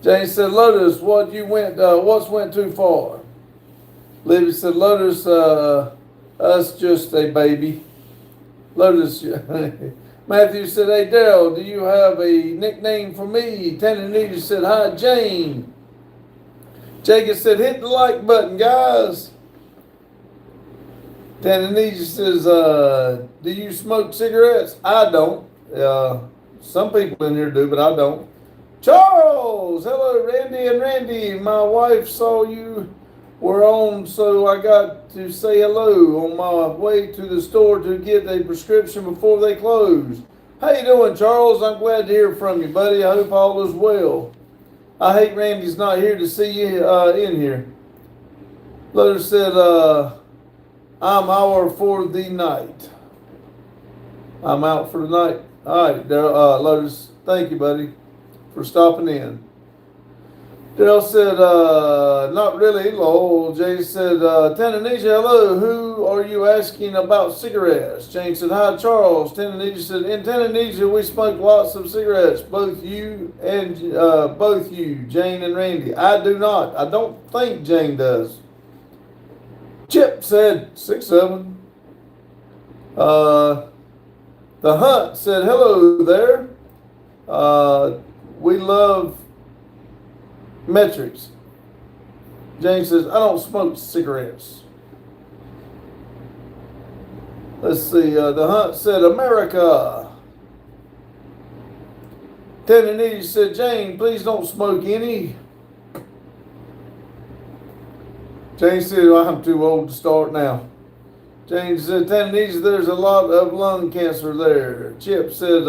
Speaker 1: James said, Lotus, what's went too far? Libby said, Lotus, us just a baby. Lotus, Matthew said, hey, Daryl, do you have a nickname for me? Tananita said, hi, Jane. Jacob said, hit the like button, guys. Tananita says, do you smoke cigarettes? I don't. Some people in here do, but I don't. Charles, hello, Randy and Randy. My wife saw you were on, so I got to say hello on my way to the store to get a prescription before they close. How you doing, Charles? I'm glad to hear from you, buddy. I hope all is well. I hate Randy's not here to see you in here. Lotus said, I'm out for the night. I'm out for the night. All right, Lotus, thank you, buddy, for stopping in. Daryl said, not really, lol. Jay said, Tanzania, hello, who are you asking about cigarettes? Jane said, hi, Charles. Tanzania said, in Tanzania, we smoke lots of cigarettes, both you, Jane and Randy. I do not. I don't think Jane does. Chip said, 6, 7. The Hunt said, hello there. We love metrics. James says, I don't smoke cigarettes. Let's see. The Hunt said, America. Tanzania said, Jane, please don't smoke any. Jane said, well, I'm too old to start now. Jane said, Tanzania, there's a lot of lung cancer there. Chip said,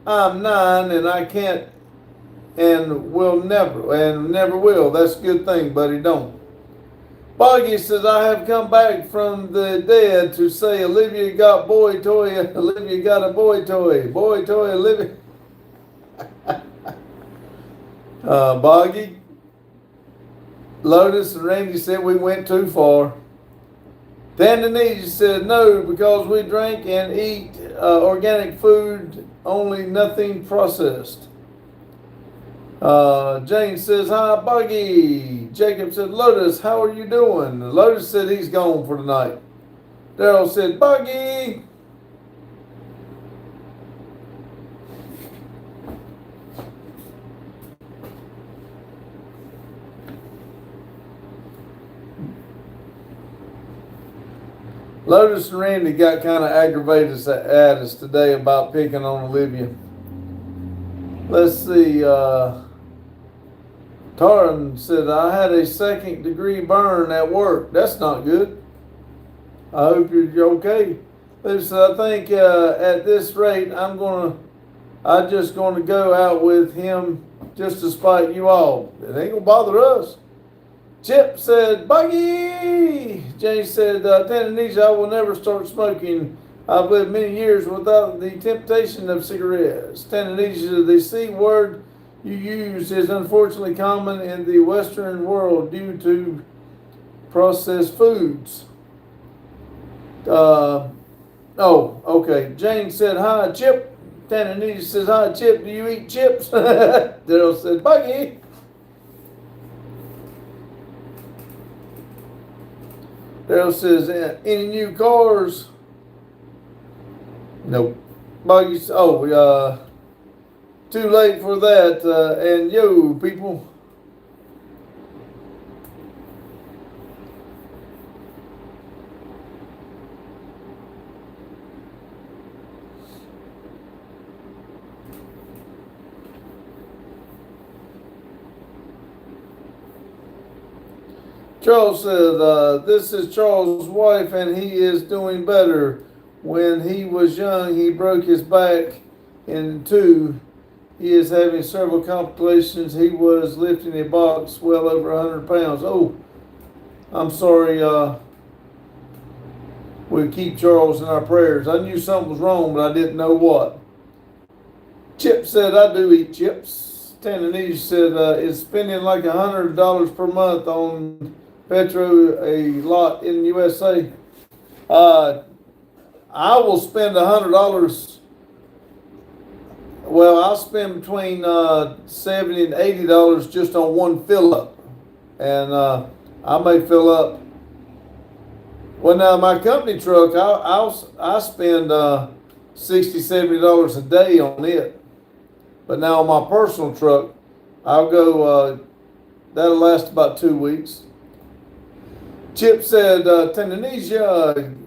Speaker 1: I'm 9 and I can't and never will. That's a good thing, buddy. Don't. Boggy says, I have come back from the dead to say Olivia got boy toy. Olivia got a boy toy. Boy toy, Olivia. Boggy, Lotus, and Randy said we went too far. Tanzania said no, because we drink and eat organic food, only nothing processed. Jane says, hi, Buggy. Jacob said, Lotus, how are you doing? Lotus said he's gone for tonight. Daryl said, Buggy. Lotus and Randy got kind of aggravated at us today about picking on Olivia. Let's see. Taran said, I had a 2nd degree burn at work. That's not good. I hope you're okay. Listen, I think at this rate, I'm just gonna go out with him just to spite you all. It ain't gonna bother us. Chip said, Buggy! James said, Tanzania, I will never start smoking. I've lived many years without the temptation of cigarettes. Tanzania, the C word you use is unfortunately common in the Western world due to processed foods. Okay. Jane said, hi, Chip. Tanzania says, hi, Chip. Do you eat chips? Daryl said, Buggy. Daryl says, any new cars? Nope. Buggy, too late for that. And yo, people. Charles said, this is Charles' wife and he is doing better. When he was young, he broke his back in two. He is having several complications. He was lifting a box well over 100 pounds. Oh, I'm sorry. We keep Charles in our prayers. I knew something was wrong, but I didn't know what. Chip said, I do eat chips. Tananese said, is spending like $100 per month on petrol a lot in USA. I will spend $100. Well, I'll spend between $70 and $80 just on one fill up, and I may fill up. Well, now my company truck, I spend $60, $70 a day on it, but now on my personal truck, I'll go. That'll last about 2 weeks. Chip said, Tanzania.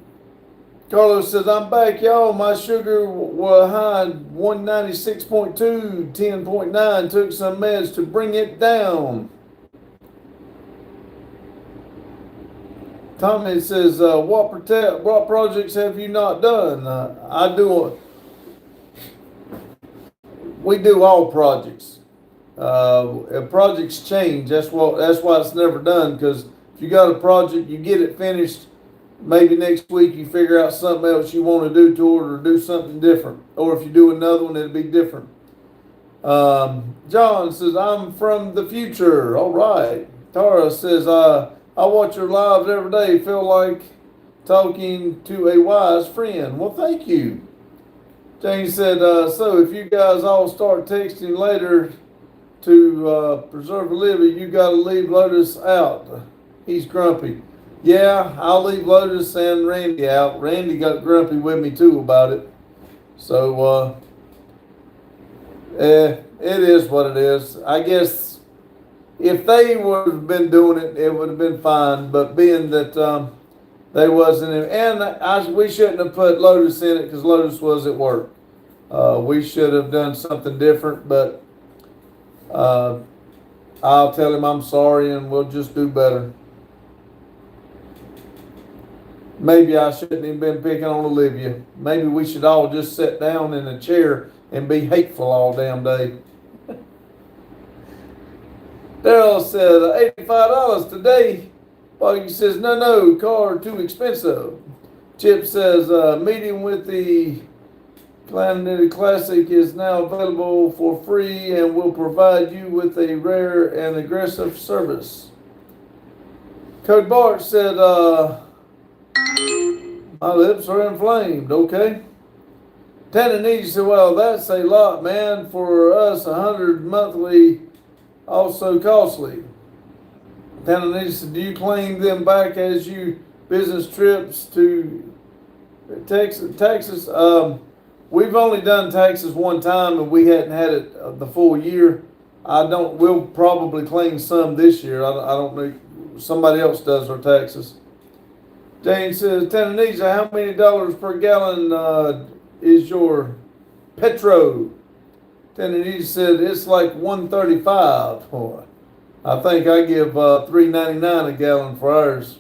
Speaker 1: Carlos says, I'm back, y'all. My sugar was high 196.2, 10.9. Took some meds to bring it down. Tommy says, what projects have you not done? We do all projects. Projects change. That's why it's never done, because if you got a project, you get it finished. Maybe next week you figure out something else you want to do to it, or do something different. Or if you do another one, it'll be different. John says, I'm from the future. All right. Tara says, I watch your lives every day. Feel like talking to a wise friend. Well, thank you. James said, so if you guys all start texting later to preserve a living, you got to leave Lotus out. He's grumpy. Yeah, I'll leave Lotus and Randy out. Randy got grumpy with me too about it. So, it is what it is. I guess if they would have been doing it, it would have been fine. But being that they wasn't, we shouldn't have put Lotus in it because Lotus was at work. We should have done something different, but I'll tell him I'm sorry and we'll just do better. Maybe I shouldn't have been picking on Olivia. Maybe we should all just sit down in a chair and be hateful all damn day. Daryl said, $85 today. Boggy says, no, car too expensive. Chip says, meeting with the Calamity Classic is now available for free and will provide you with a rare and aggressive service. Code Bart said, my lips are inflamed, okay? Tananese said, well, that's a lot, man. For us, 100 monthly, also costly. Tananese said, do you claim them back as you business trips to Texas? We've only done taxes one time, and we hadn't had it the full year. We'll probably claim some this year. I don't know. Somebody else does our taxes. James says, Tanzania, how many dollars per gallon is your petro? Tanzania said, it's like $1.35. Oh, I think I give $3.99 a gallon for ours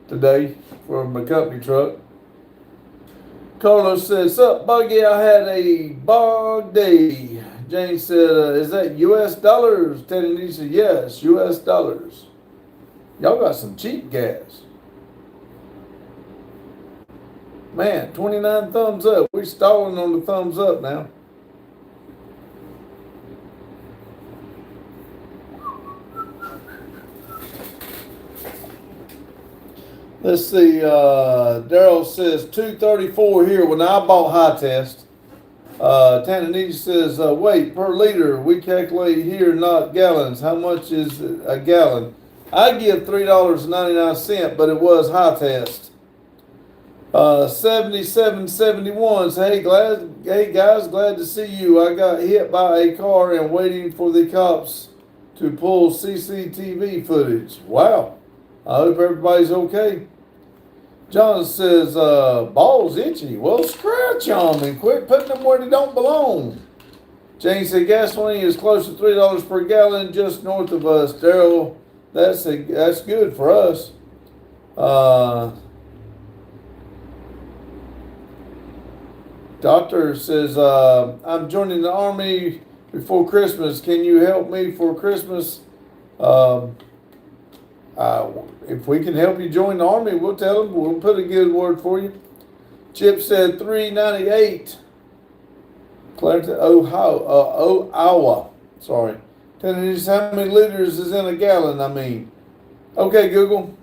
Speaker 1: today for my company truck. Carlos says, sup, Buggy, I had a bog day. James said, is that U.S. dollars? Tanzania said, yes, U.S. dollars. Y'all got some cheap gas. Man, 29 thumbs up. We're stalling on the thumbs up now. Let's see. Daryl says 234 here. When I bought High Test, Tananese says, wait, per liter. We calculate here, not gallons. How much is a gallon? I give $3.99, but it was High Test. 7771 says, hey guys, glad to see you. I got hit by a car and waiting for the cops to pull CCTV footage. Wow. I hope everybody's okay. John says, balls itchy. Well, scratch them and quit putting them where they don't belong. Jane said, gasoline is close to $3 per gallon just north of us. Daryl, that's good for us. Doctor says, I'm joining the Army before Christmas. Can you help me for Christmas? If we can help you join the Army, we'll tell them. We'll put a good word for you. Chip said $3.98. Clarendon, Ohio, Iowa. Sorry. Tennessee, how many liters is in a gallon? I mean. Okay, Google.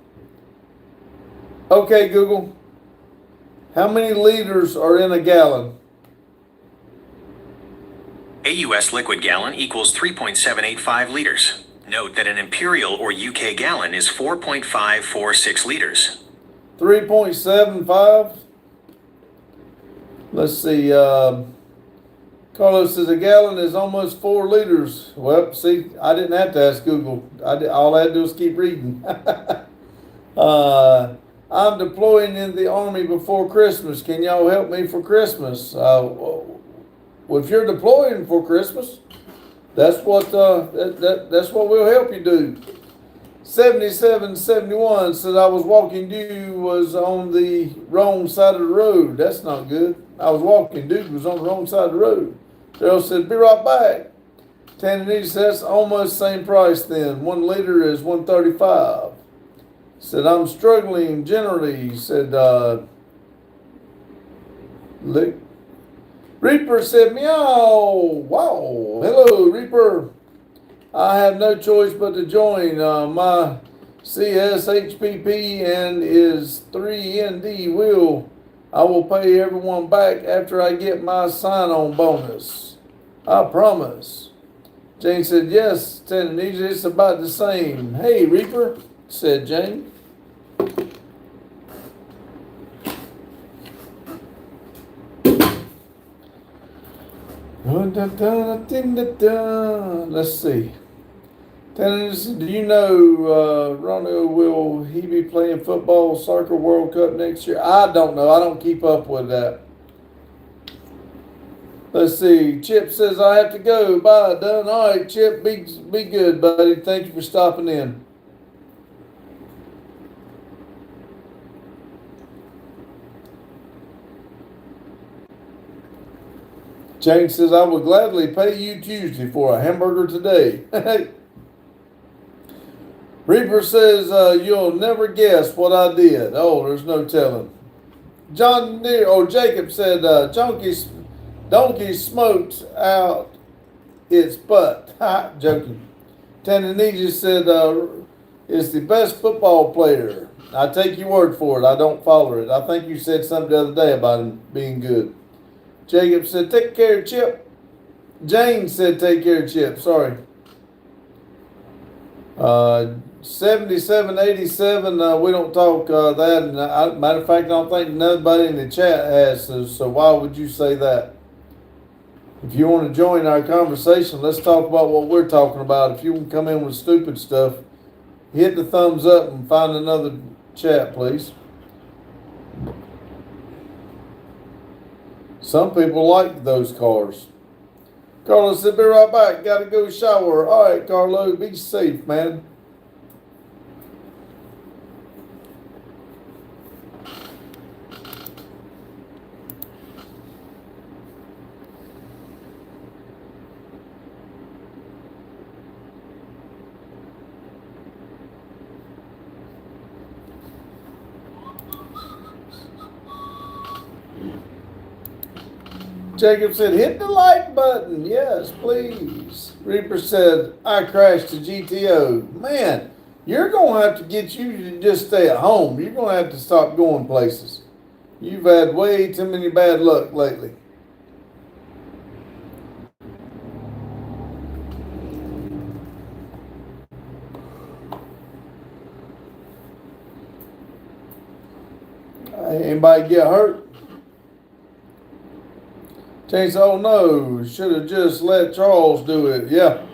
Speaker 1: Okay, Google. How many liters are in a gallon?
Speaker 3: A U.S. liquid gallon equals 3.785 liters. Note that an imperial or UK gallon is 4.546 liters.
Speaker 1: 3.75. Let's see. Carlos says a gallon is almost 4 liters. Well, see, I didn't have to ask Google. All I had to do was keep reading. I'm deploying in the Army before Christmas. Can y'all help me for Christmas? Well, if you're deploying for Christmas, that's what we'll help you do. 7771 said I was walking. Dude was on the wrong side of the road. That's not good. I was walking. Dude was on the wrong side of the road. Daryl said, be right back. Tanzania says almost same price then. 1 liter is $1.35. Said I'm struggling generally. Said Reaper said meow. Wow. Hello, Reaper. I have no choice but to join. My CSHPP and is 3ND I will pay everyone back after I get my sign-on bonus. I promise. Jane said, yes, Tanzania, it's about the same. Hey, Reaper, said Jane. Let's see. Do you know Rono, will he be playing football, soccer World Cup next year? I don't know. I don't keep up with that. Let's see. Chip says I have to go. Bye, done. All right, Chip. Be good, buddy. Thank you for stopping in. Jane says I would gladly pay you Tuesday for a hamburger today. Reaper says you'll never guess what I did. Oh, there's no telling. Jacob said donkey smoked out its butt. Ha, joking. Tanzania said is the best football player. I take your word for it. I don't follow it. I think you said something the other day about him being good. Jacob said, take care of Chip. Jane said, take care of Chip. Sorry. 7787, we don't talk that. And matter of fact, I don't think nobody in the chat has. So why would you say that? If you want to join our conversation, let's talk about what we're talking about. If you want to come in with stupid stuff, hit the thumbs up and find another chat, please. Some people like those cars. Carlos said, be right back. Got to go shower. All right, Carlo, be safe, man. Jacob said, hit the like button. Yes, please. Reaper said, I crashed the GTO. Man, you're going to have to get you to just stay at home. You're going to have to stop going places. You've had way too many bad luck lately. Anybody get hurt? Chase, oh no, should have just let Charles do it. Yeah.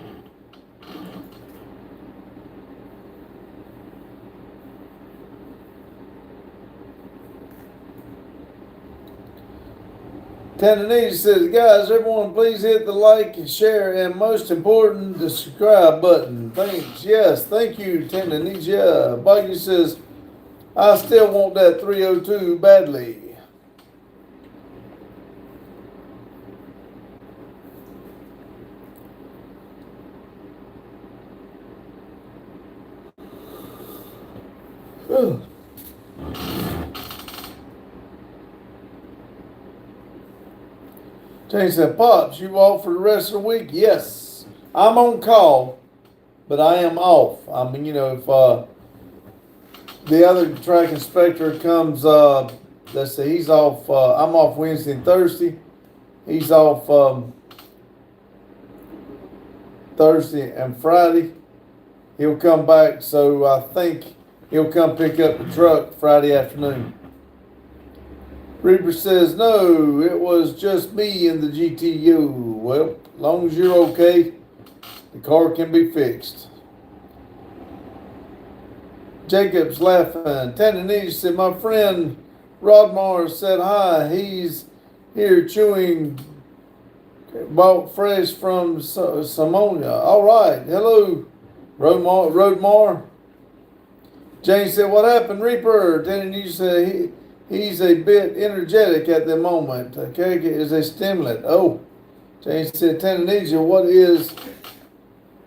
Speaker 1: Tanzania says, guys, everyone please hit the like and share and most important, the subscribe button. Thanks. Yes, thank you, Tanzania. Buggy says, I still want that 302 badly. Jane said, Pops, you off for the rest of the week? Yes. I'm on call, but I am off. I mean, if the other track inspector comes, let's say he's off, I'm off Wednesday and Thursday. He's off Thursday and Friday. He'll come back, so I think he'll come pick up the truck Friday afternoon. Reaper says, no, it was just me in the GTU. Well, as long as you're okay, the car can be fixed. Jacob's laughing. Tananese said, my friend Rodmar said hi. He's here chewing, bought fresh from Samonia. All right. Hello, Rodmar. Jane said, what happened, Reaper? Tananese said, he's a bit energetic at the moment. Okay, is a stimulant. Oh, Jane said, Tananese, what is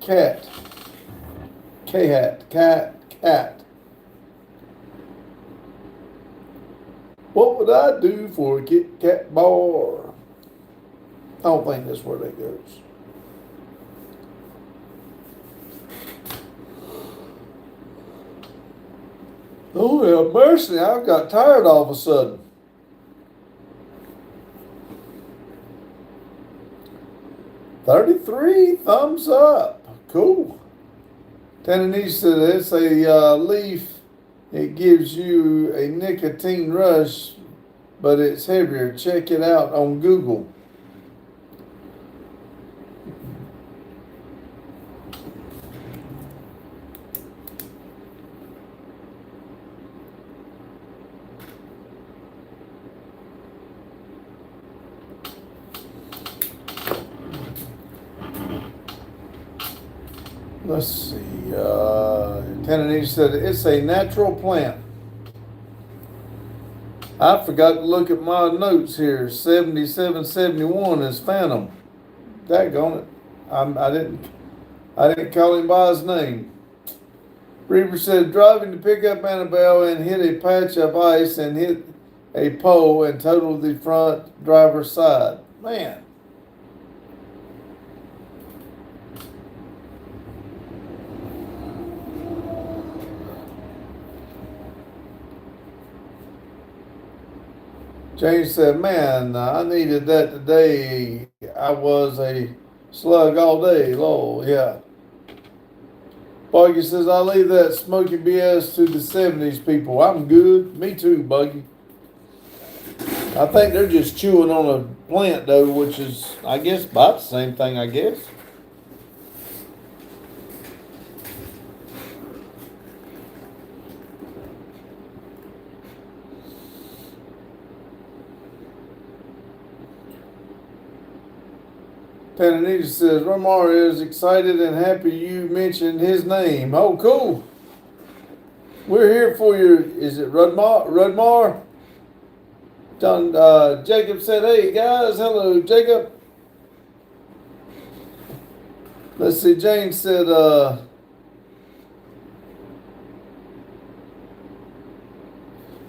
Speaker 1: cat? Cat. What would I do for a Kit Kat bar? I don't think that's where that goes. Oh, yeah, mercy, I got tired all of a sudden. $33, thumbs up. Cool. Tananese said it's a leaf. It gives you a nicotine rush, but it's heavier. Check it out on Google. Let's see. Tananese said it's a natural plant. I forgot to look at my notes here. 7771 is Phantom. Daggone it. I didn't call him by his name. Reaper said driving to pick up Annabelle and hit a patch of ice and hit a pole and totaled the front driver's side. Man. James said, man, I needed that today. I was a slug all day. Lol, yeah. Buggy says, I leave that smoky BS to the 70s people. I'm good. Me too, Buggy. I think they're just chewing on a plant, though, which is, I guess, about the same thing, I guess. Tananita says, Romar is excited and happy you mentioned his name. Oh, cool. We're here for you. Is it Rudmar? John, Jacob said, hey, guys. Hello, Jacob. Let's see. Jane said, no,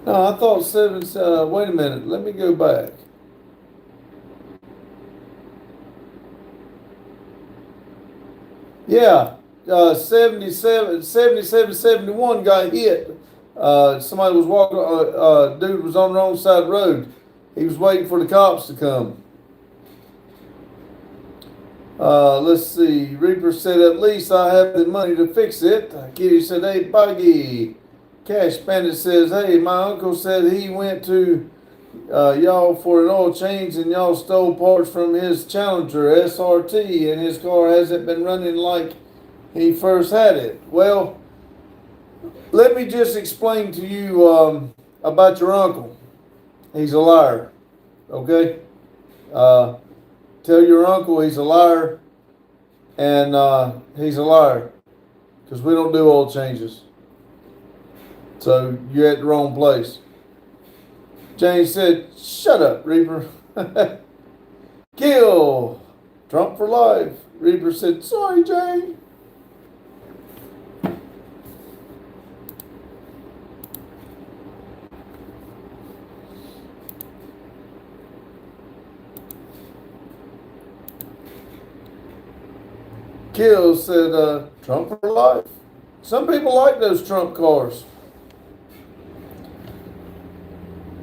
Speaker 1: I thought wait a minute. Let me go back. Yeah, 7771 got hit. Somebody was walking, dude was on the wrong side of the road. He was waiting for the cops to come. Let's see. Reaper said, at least I have the money to fix it. Kitty said, hey, Buggy. Cash Bandit says, hey, my uncle said he went to y'all for an oil change and y'all stole parts from his Challenger SRT and his car hasn't been running like he first had it. Well, let me just explain to you about your uncle. He's a liar, okay? Tell your uncle he's a liar, and he's a liar because we don't do oil changes. So you're at the wrong place. James said, shut up, Reaper. Kill. Trump for life. Reaper said, sorry, Jane. Kill said, Trump for life. Some people like those Trump cars.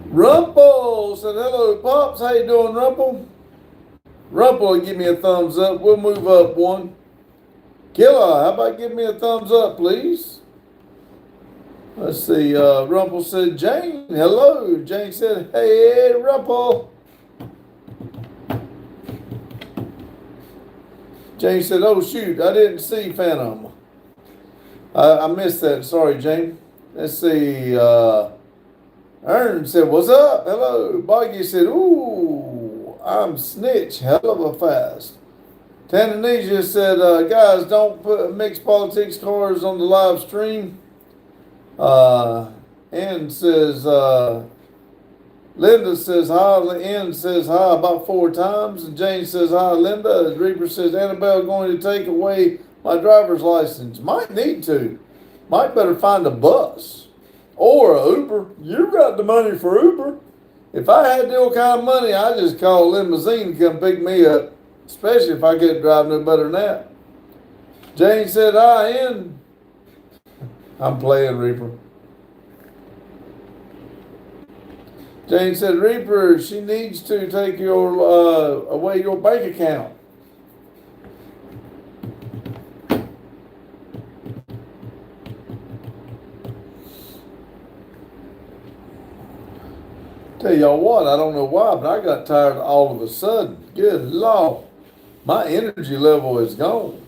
Speaker 1: Rumple said, hello, Pops. How you doing, Rumple? Rumple, give me a thumbs up. We'll move up one. Killer, how about give me a thumbs up, please? Let's see. Rumple said, Jane, hello. Jane said, hey, Rumple. Jane said, oh, shoot, I didn't see Phantom. I missed that. Sorry, Jane. Let's see. Ern said, what's up? Hello. Boggy said, ooh, I'm snitch. Hell of a fast. Tanzania said, guys, don't put mixed politics cars on the live stream. And says, Linda says hi. Ann says hi about 4 times. And Jane says hi, Linda. Reaper says, Annabelle going to take away my driver's license. Might need to. Might better find a bus or a Uber. You got the money for Uber. If I had the old kind of money, I'd just call a limousine to come pick me up. Especially if I get drive no better than that. Jane said, hi, Ann. I'm playing, Reaper. Jane said, Reaper, she needs to take your away your bank account. Tell y'all what, I don't know why, but I got tired all of a sudden. Good Lord. My energy level is gone.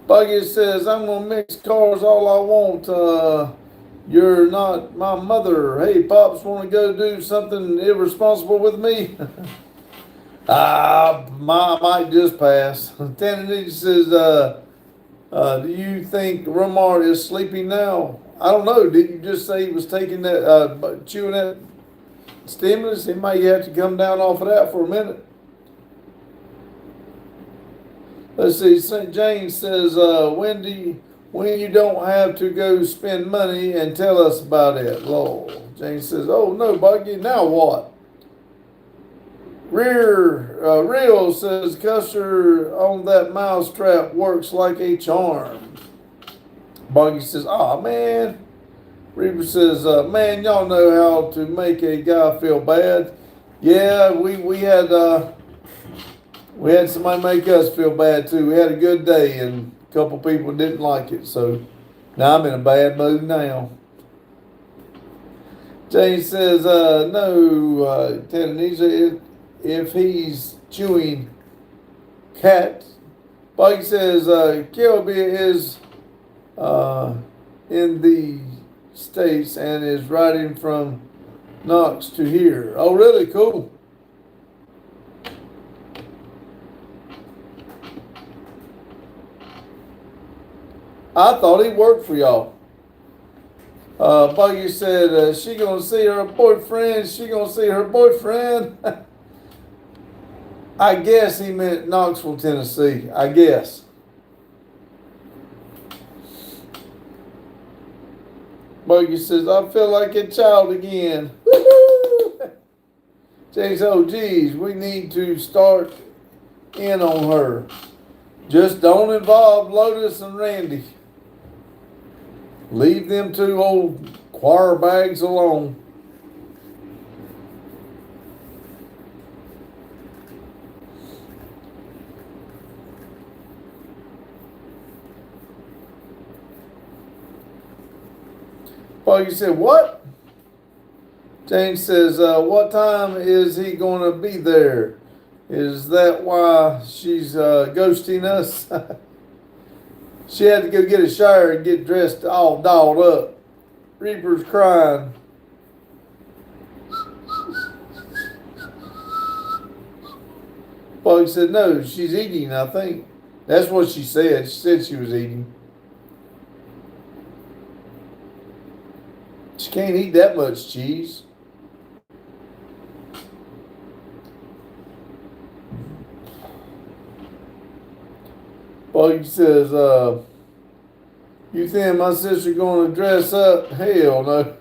Speaker 1: Buggy says, I'm going to mix cars all I want. You're not my mother. Hey, Pops, want to go do something irresponsible with me? I might just pass. Tanny says, do you think Romar is sleeping now? I don't know. Did you just say he was taking that, chewing that stimulus? He might have to come down off of that for a minute. Let's see, St. James says, when you don't have to go spend money and tell us about it, Lord. James says, oh no, Buggy, now what? Real says, Custer on that mousetrap works like a charm. Buggy says, oh man. Reaper says, man, y'all know how to make a guy feel bad. Yeah, we had somebody make us feel bad too. We had a good day and a couple people didn't like it. So now I'm in a bad mood now. Jane says, no, Tanzania, if he's chewing cat. Buggy says, Kilby is in the States and is riding from Knox to here. Oh, really? Cool. I thought he worked for y'all. Buggy said, she gonna see her boyfriend. She gonna see her boyfriend. I guess he meant Knoxville, Tennessee. I guess. Buggy says, I feel like a child again. Woo-hoo! Jay says, oh geez, we need to start in on her. Just don't involve Lotus and Randy. Leave them 2 old choir bags alone. Buggy said, what? James says, what time is he going to be there? Is that why she's ghosting us? She had to go get a shower and get dressed all dolled up. Reaper's crying. Buggy said, no, she's eating, I think. That's what she said. She said she was eating. She can't eat that much cheese. Buggy says, you think my sister going to dress up? Hell no.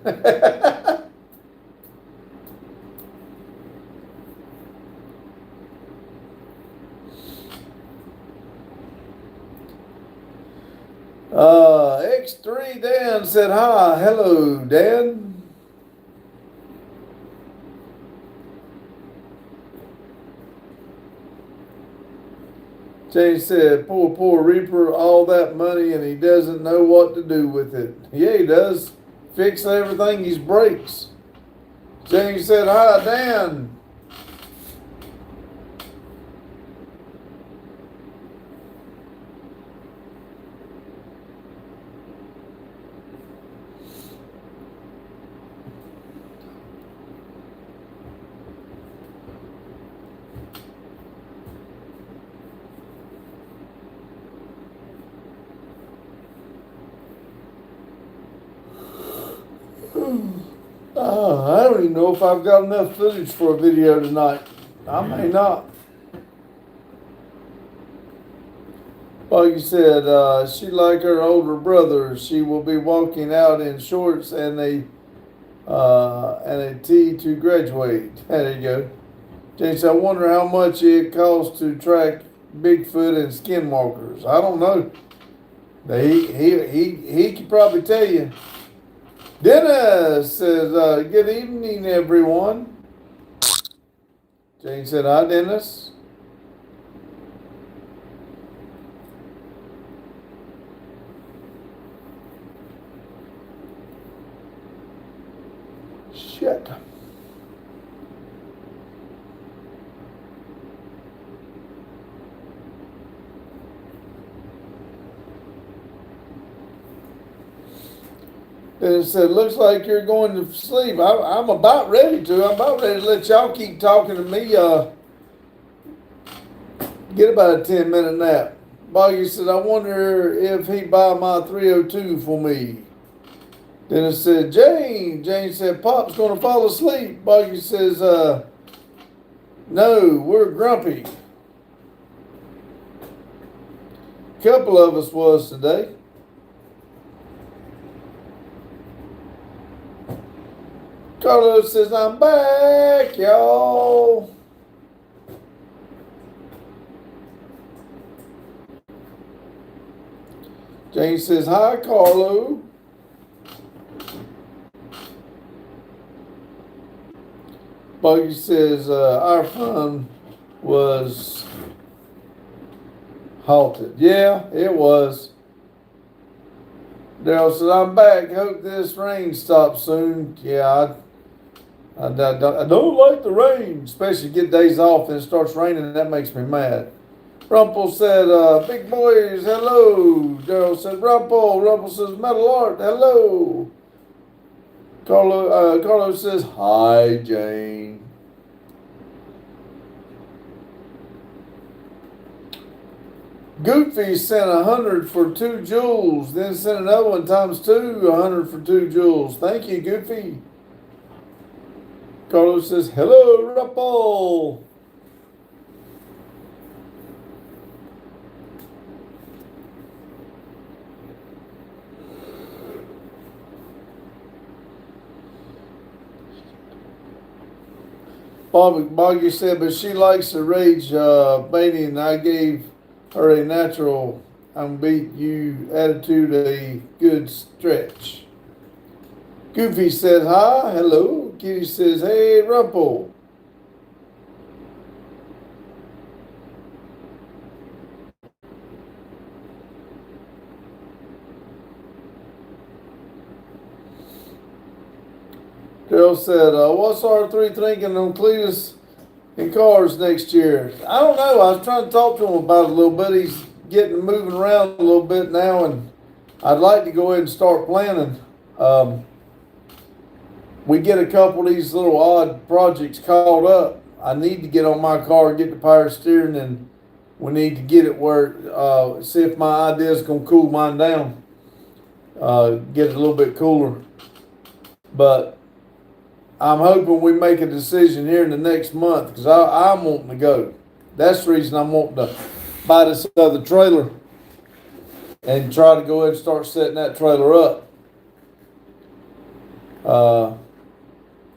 Speaker 1: X3 Dan said hi. Hello, Dan. Jay said, poor Reaper, all that money and he doesn't know what to do with it. Yeah, he does. Fix everything he breaks. James said, hi, Dan. I don't even know if I've got enough footage for a video tonight. I may not. Buggy said, she like her older brother. She will be walking out in shorts and a tee to graduate. There you go. James, I wonder how much it costs to track Bigfoot and skinwalkers. I don't know. He could probably tell you. Dennis says, good evening, everyone. Jane said, hi, Dennis. Shit. And it said, looks like you're going to sleep. I'm about ready to. I'm about ready to let y'all keep talking to me. Get about a 10-minute nap. Boggy said, I wonder if he'd buy my 302 for me. Then it said, Jane. Jane said, Pop's going to fall asleep. Boggy says, no, we're grumpy. Couple of us was today. Carlos says, I'm back, y'all. Jane says, hi, Carlo. Buggy says, our fun was halted. Yeah, it was. Daryl said, I'm back. Hope this rain stops soon. Yeah, I don't like the rain, especially get days off and it starts raining and that makes me mad. Rumpel said, big boys, hello. Daryl said, Rumpel. Rumpel says, Metal Art, hello. Carlo says, hi, Jane. Goofy sent 100 for 2 jewels, then sent another one times 2, 100 for 2 jewels. Thank you, Goofy. Carlos says, hello, Rumpel. Boggy said, but she likes the rage baiting. I gave her a natural, I'm beat you attitude, a good stretch. Goofy says, hi, hello. Kitty says, hey, Rumpel. Daryl said, what's R3 thinking on Cletus and cars next year? I don't know. I was trying to talk to him about it a little bit. He's getting moving around a little bit now, and I'd like to go ahead and start planning. We get a couple of these little odd projects called up. I need to get on my car and get the power steering, and we need to get it where, see if my idea is going to cool mine down. Get it a little bit cooler. But I'm hoping we make a decision here in the next month because I'm wanting to go. That's the reason I'm wanting to buy this other trailer and try to go ahead and start setting that trailer up.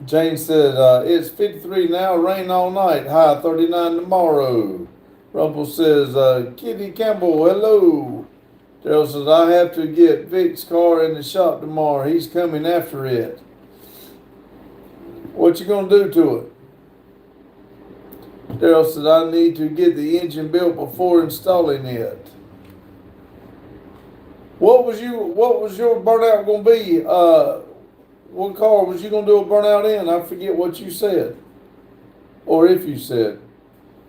Speaker 1: Jane said, it's 53 now, rain all night, high 39 tomorrow. Rumpel says, Kitty Campbell, hello. Daryl says, I have to get Vic's car in the shop tomorrow. He's coming after it. What you gonna do to it? Daryl said, I need to get the engine built before installing it. What was your burnout gonna be? What car was you gonna do a burnout in? I forget what you said. Or if you said.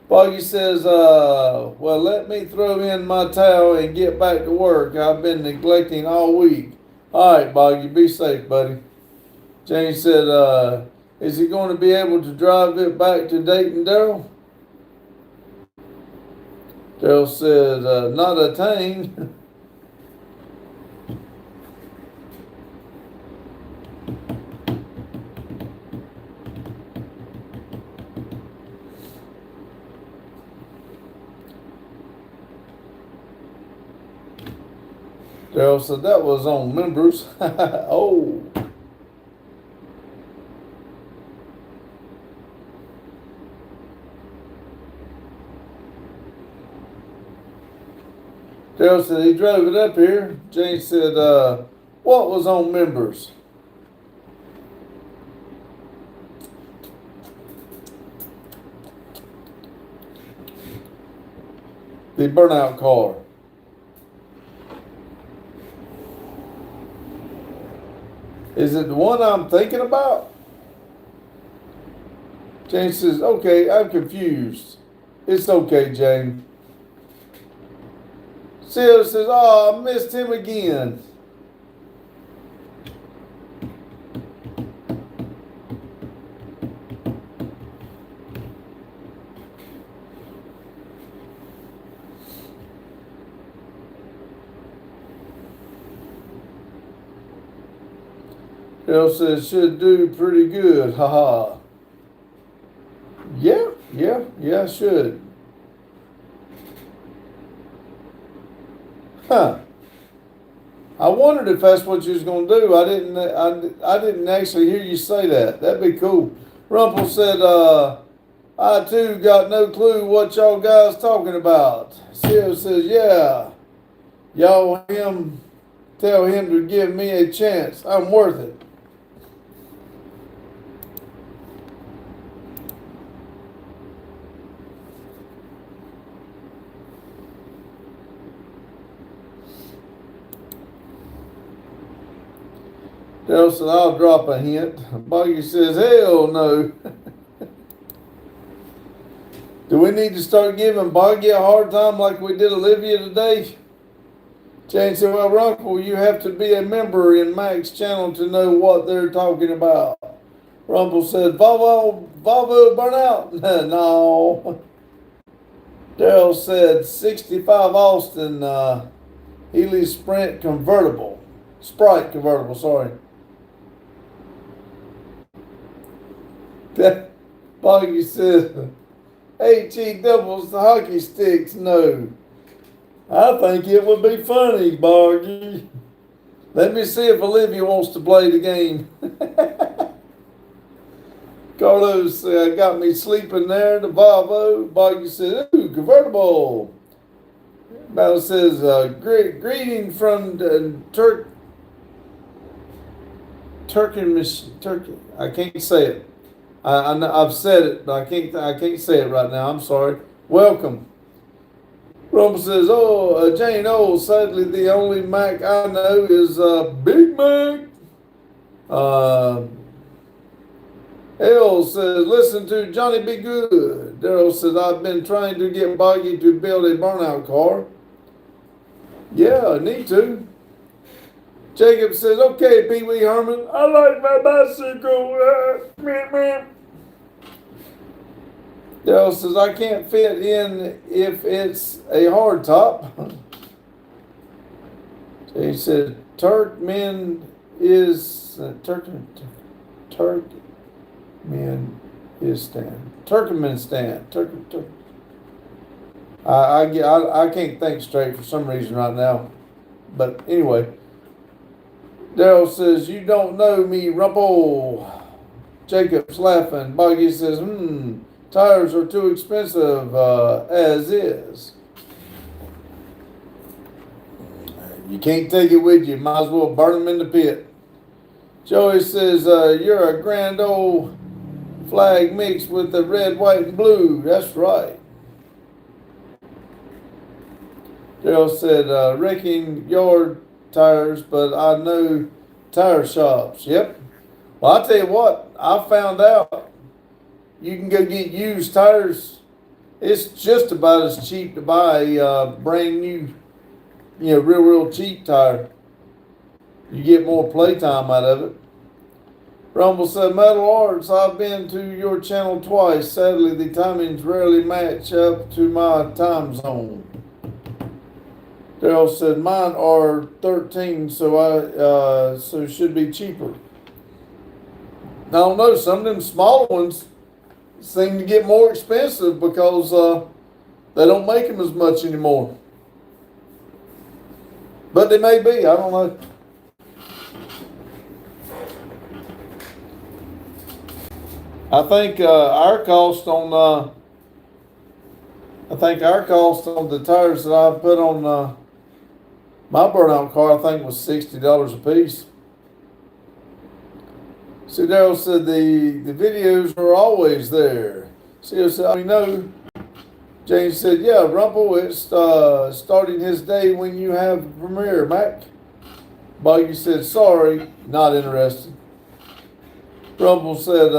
Speaker 1: Boggy says, well, let me throw in my towel and get back to work. I've been neglecting all week. All right, Boggy, be safe, buddy. Jane said, is he going to be able to drive it back to Dayton, Daryl? Daryl said, not a thing. Daryl said that was on members. Oh. Daryl said he drove it up here. Jane said, what was on members? The burnout car. Is it the one I'm thinking about? Jane says, okay, I'm confused. It's okay, Jane. Sarah says, oh, I missed him again. Daryl says, should do pretty good, haha. Yeah, should. Huh. I wondered if that's what you was gonna do. I didn't actually hear you say that. That'd be cool. Rumpel said, I too got no clue what y'all guys talking about. Seal says, yeah. Tell him to give me a chance. I'm worth it. Daryl said, I'll drop a hint. Boggy says, hell no. Do we need to start giving Boggy a hard time like we did Olivia today? Jane said, well, Runkle, you have to be a member in Mac's channel to know what they're talking about. Rumple said, Volvo burnout? No. Daryl said, 65 Austin, Healy Sprite convertible, sorry. Boggy said, HE doubles the hockey sticks, no. I think it would be funny, Boggy. Let me see if Olivia wants to play the game. Carlos got me sleeping there, the Volvo. Boggy said, ooh, convertible. Battle says, greeting from Turkey. I can't say it. I've said it, but I can't say it right now. I'm sorry. Welcome. Rumble says, Jane, sadly the only Mac I know is Big Mac. L says, listen to Johnny Be Good. Daryl says, I've been trying to get Boggy to build a burnout car. Yeah, I need to. Jacob says, okay, Pee Wee Herman, I like my bicycle. Daryl says, I can't fit in if it's a hard top. He said, Turkmen Turkmenistan. I can't think straight for some reason right now. But anyway, Daryl says, you don't know me, Rumple. Jacob's laughing. Boggy says, tires are too expensive as is. You can't take it with you. Might as well burn them in the pit. Joey says, you're a grand old flag mixed with the red, white, and blue. That's right. Daryl said, wrecking yard tires, but I know tire shops. Yep. Well, I'll tell you what, I found out you can go get used tires. It's just about as cheap to buy a brand new, real cheap tire. You get more playtime out of it. Rumble said, Metal Arts, I've been to your channel twice. Sadly, the timings rarely match up to my time zone. Daryl said, mine are 13, so it should be cheaper. I don't know, some of them smaller ones seem to get more expensive because they don't make them as much anymore. But they may be, I don't know. I think our cost on the tires that I put on my burnout car, I think was $60 a piece. See, Daryl said the videos are always there. See, said, I know. James said, yeah, Rumple, it's starting his day when you have Premiere, Mac. Buggy said, sorry, not interested. Rumble said,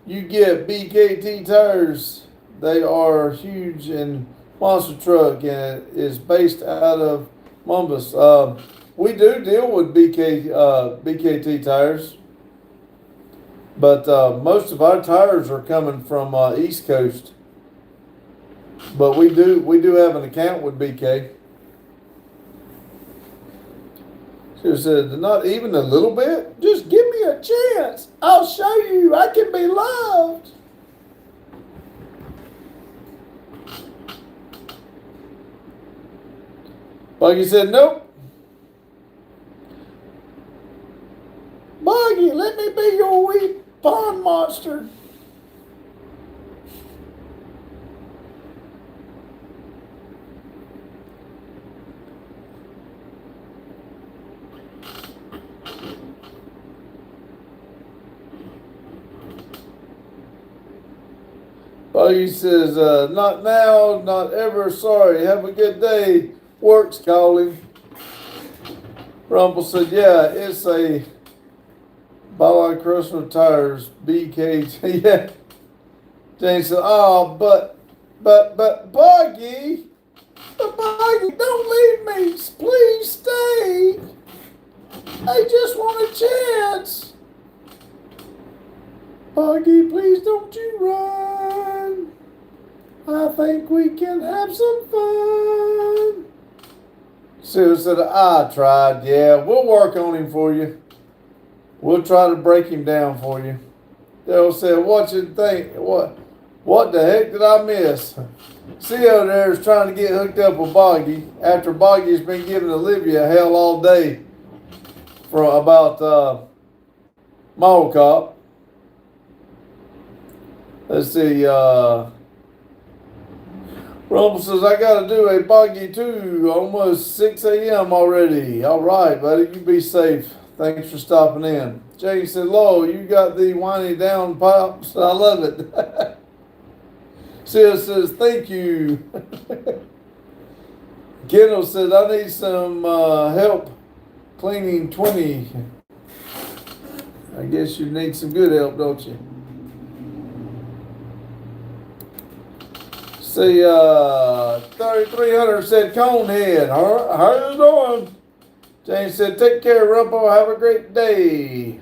Speaker 1: you get BKT tires. They are huge and monster truck, and it is based out of Mumbus. We do deal with BKT tires, but most of our tires are coming from East Coast. But we do have an account with BK. She said, not even a little bit? Just give me a chance. I'll show you I can be loved. Buggy said, nope. Buggy, let me be your wee pond monster. Buggy says, not now, not ever, sorry, have a good day. Work's calling. Rumble said, yeah, it's a Ballard Chrysler Tires BKT. Yeah. James said, oh, but Buggy, don't leave me. Please stay. I just want a chance. Buggy, please don't you run. I think we can have some fun. Sue said, I tried. Yeah, we'll work on him for you. We'll try to break him down for you. Daryl said, what you think? What the heck did I miss? CO there is trying to get hooked up with Boggy after Boggy's been giving Olivia hell all day for about Mall Cop. Let's see, Rumble says, I got to do a Boggy too, almost 6 a.m. already. All right, buddy, you be safe. Thanks for stopping in. Jay said, Lo, you got the whiny down pops. I love it. Sia says, thank you. Kendall says, I need some help cleaning 20. I guess you need some good help, don't you? See, 3300 said, Conehead, how you doing? James said, take care, Rumble, have a great day.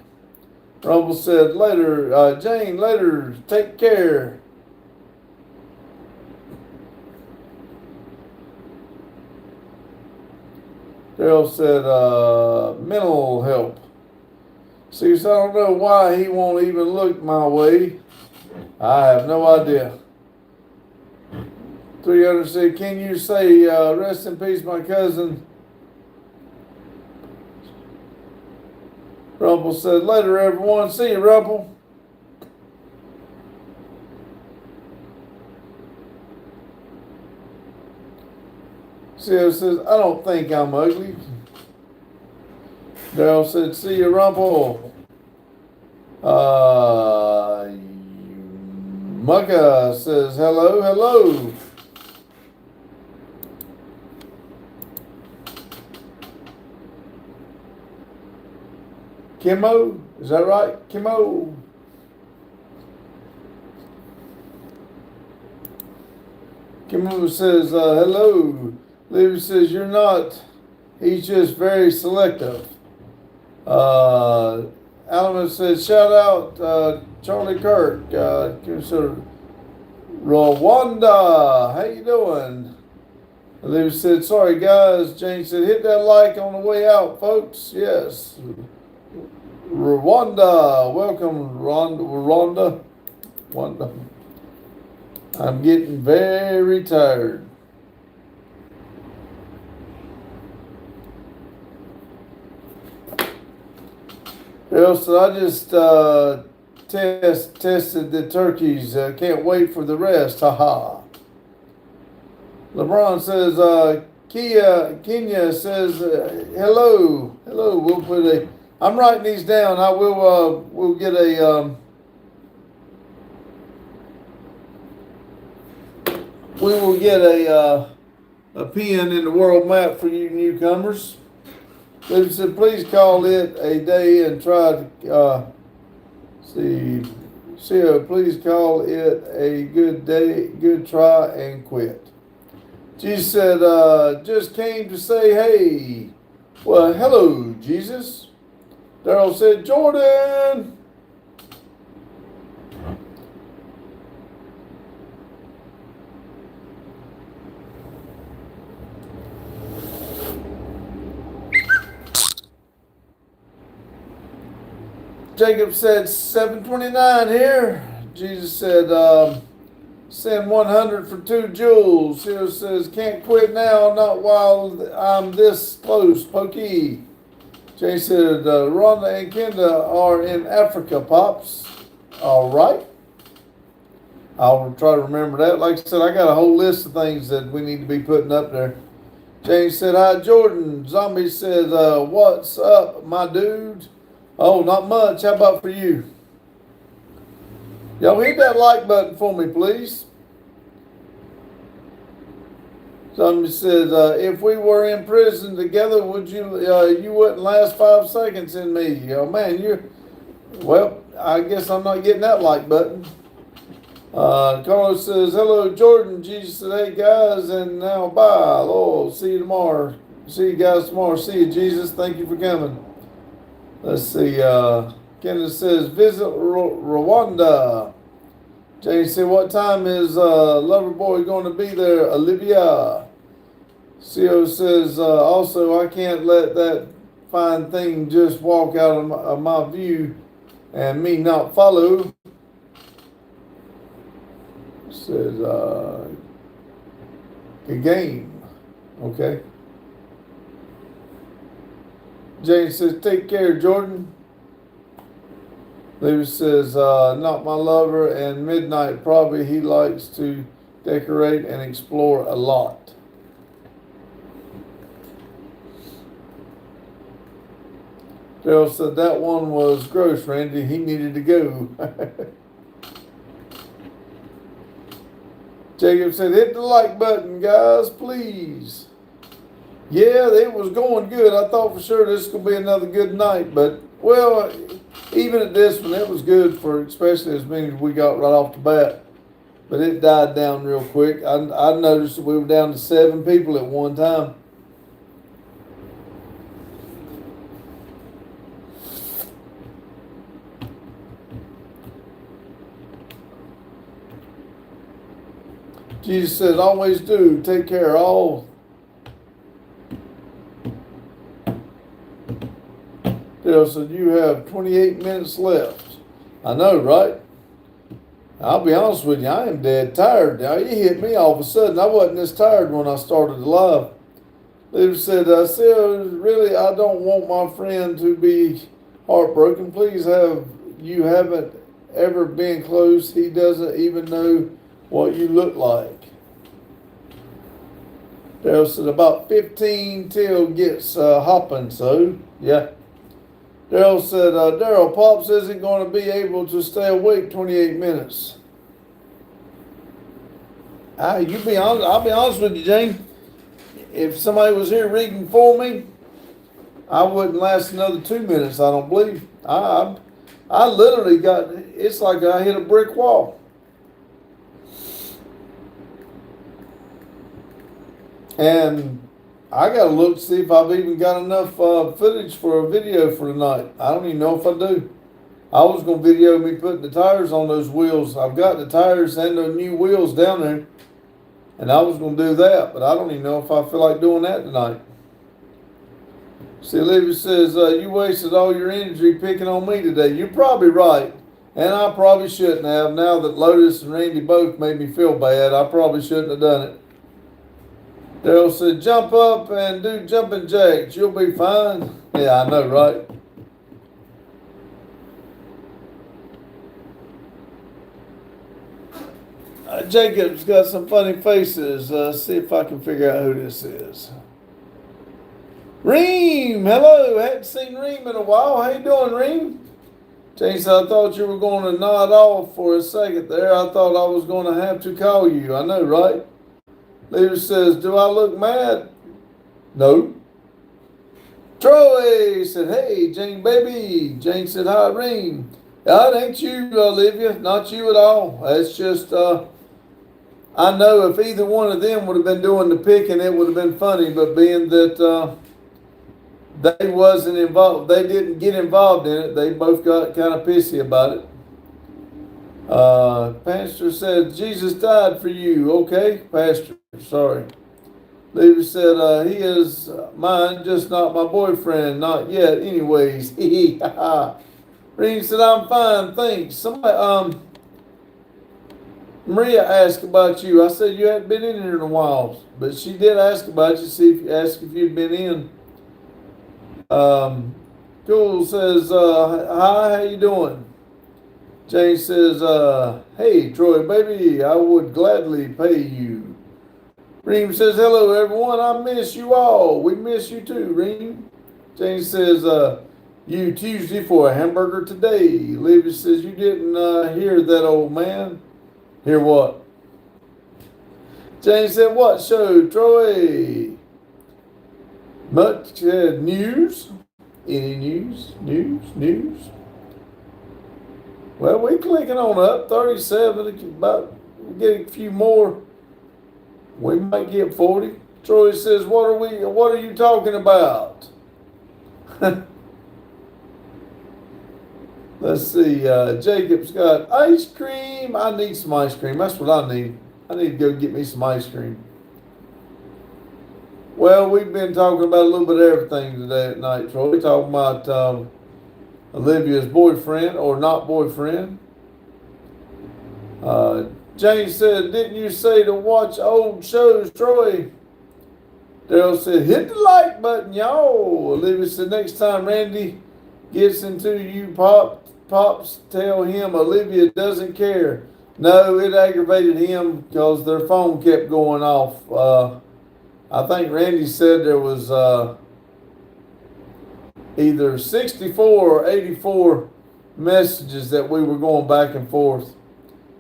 Speaker 1: Rumble said, later, Jane, later, take care. Daryl said, mental help. See, so I don't know why he won't even look my way. I have no idea. 300 said, can you say, rest in peace, my cousin? Rumble said, later, everyone. See you, Rumble. Theo says, I don't think I'm ugly. Daryl said, see you, Rumple. Mucka says, hello, hello. Kimmo, is that right? Kimmo. Kimmo says, hello. Libby says, you're not. He's just very selective. Alama says, shout out Charlie Kirk. Rwanda, how you doing? Libby said, sorry guys. Jane said, hit that like on the way out, folks. Yes. Rwanda, welcome, Rwanda. I'm getting very tired. So I just tested the turkeys. Can't wait for the rest. Haha. LeBron says, Kenya says, hello. Hello. We'll put I'm writing these down. I will, we'll get we will get a pin in the world map for you newcomers. They said, please call it a day and try to, please call it a good day, good try and quit. Jesus said, just came to say, hey. Well, hello, Jesus. Daryl said, Jordan. Jacob said 729 here. Jesus said, send 100 for 2 jewels. He says, can't quit now, not while I'm this close, Pokey. Jay said, Rhonda and Kenda are in Africa, Pops. All right. I'll try to remember that. Like I said, I got a whole list of things that we need to be putting up there. James said, hi, Jordan. Zombie said, what's up, my dude? Oh, not much. How about for you? Y'all hit that like button for me, please. Somebody said, if we were in prison together, would you, you wouldn't last 5 seconds in me. Oh, man, well, I guess I'm not getting that like button. Carlos says, hello, Jordan. Jesus said, hey, guys, and now bye. Oh, see you tomorrow. See you guys tomorrow. See you, Jesus. Thank you for coming. Let's see. Kenneth says, visit Rwanda. James said, what time is Loverboy going to be there, Olivia? CO says, also, I can't let that fine thing just walk out of my view and me not follow. Says, a game. Okay. James says, take care, Jordan. Lewis says, not my lover, and Midnight probably he likes to decorate and explore a lot. Daryl said that one was gross, Randy. He needed to go. Jacob said, hit the like button, guys, please. Yeah, it was going good. I thought for sure this was going to be another good night, but, well, even at this one, it was good for especially as many as we got right off the bat. But it died down real quick. I noticed that we were down to 7 people at one time. Jesus said, always do. Take care, all. Dale said, you have 28 minutes left. I know, right? I'll be honest with you, I am dead tired now. You hit me all of a sudden. I wasn't this tired when I started the live. They said, really, I don't want my friend to be heartbroken. Please you haven't ever been close. He doesn't even know what you look like. Daryl said about 15 till gets hopping, so yeah. Daryl said, Daryl, Pops isn't going to be able to stay awake 28 minutes. I'll be honest with you, Jane. If somebody was here reading for me, I wouldn't last another 2 minutes, I don't believe. I literally it's like I hit a brick wall. And I got to look to see if I've even got enough footage for a video for tonight. I don't even know if I do. I was going to video me putting the tires on those wheels. I've got the tires and the new wheels down there. And I was going to do that, but I don't even know if I feel like doing that tonight. See, Olivia says, you wasted all your energy picking on me today. You're probably right. And I probably shouldn't have. Now that Lotus and Randy both made me feel bad, I probably shouldn't have done it. Daryl said, jump up and do jumping jacks. You'll be fine. Yeah, I know, right? Jacob's got some funny faces. See if I can figure out who this is. Reem, hello. Hadn't seen Reem in a while. How you doing, Reem? Jason, I thought you were going to nod off for a second there. I thought I was going to have to call you. I know, right? Leader says, do I look mad? No. Troy said, hey, Jane baby. Jane said, hi, Reem. It ain't you, Olivia. Not you at all. It's just, I know if either one of them would have been doing the picking, it would have been funny. But being that they wasn't involved, they didn't get involved in it. They both got kind of pissy about it. Pastor said, Jesus died for you. Okay, Pastor, sorry. Leader said, he is mine, just not my boyfriend. Not yet, anyways. Hee ha ha. Reem said, I'm fine, thanks. Somebody, Maria asked about you. I said you hadn't been in here in a while, but she did ask about you. Ask if you'd been in. Cool says, hi, how you doing? Jane says, hey, Troy, baby, I would gladly pay you. Reem says, hello, everyone. I miss you all. We miss you too, Reem. Jane says, you Tuesday for a hamburger today. Olivia says, you didn't hear that old man. Hear what? Jane said, what show, Troy? Much news? Any news? News? Well, we're clicking on up. 37, about get a few more. We might get 40. Troy says, what are you talking about? Let's see, Jacob's got ice cream. I need some ice cream. That's what I need. I need to go get me some ice cream. Well, we've been talking about a little bit of everything today at night, Troy. We're talking about Olivia's boyfriend or not boyfriend. Jane said, didn't you say to watch old shows, Troy? Daryl said, hit the like button, y'all. Olivia said, next time Randy gets into you, Pops, tell him Olivia doesn't care. No, it aggravated him because their phone kept going off. I think Randy said there was either 64 or 84 messages that we were going back and forth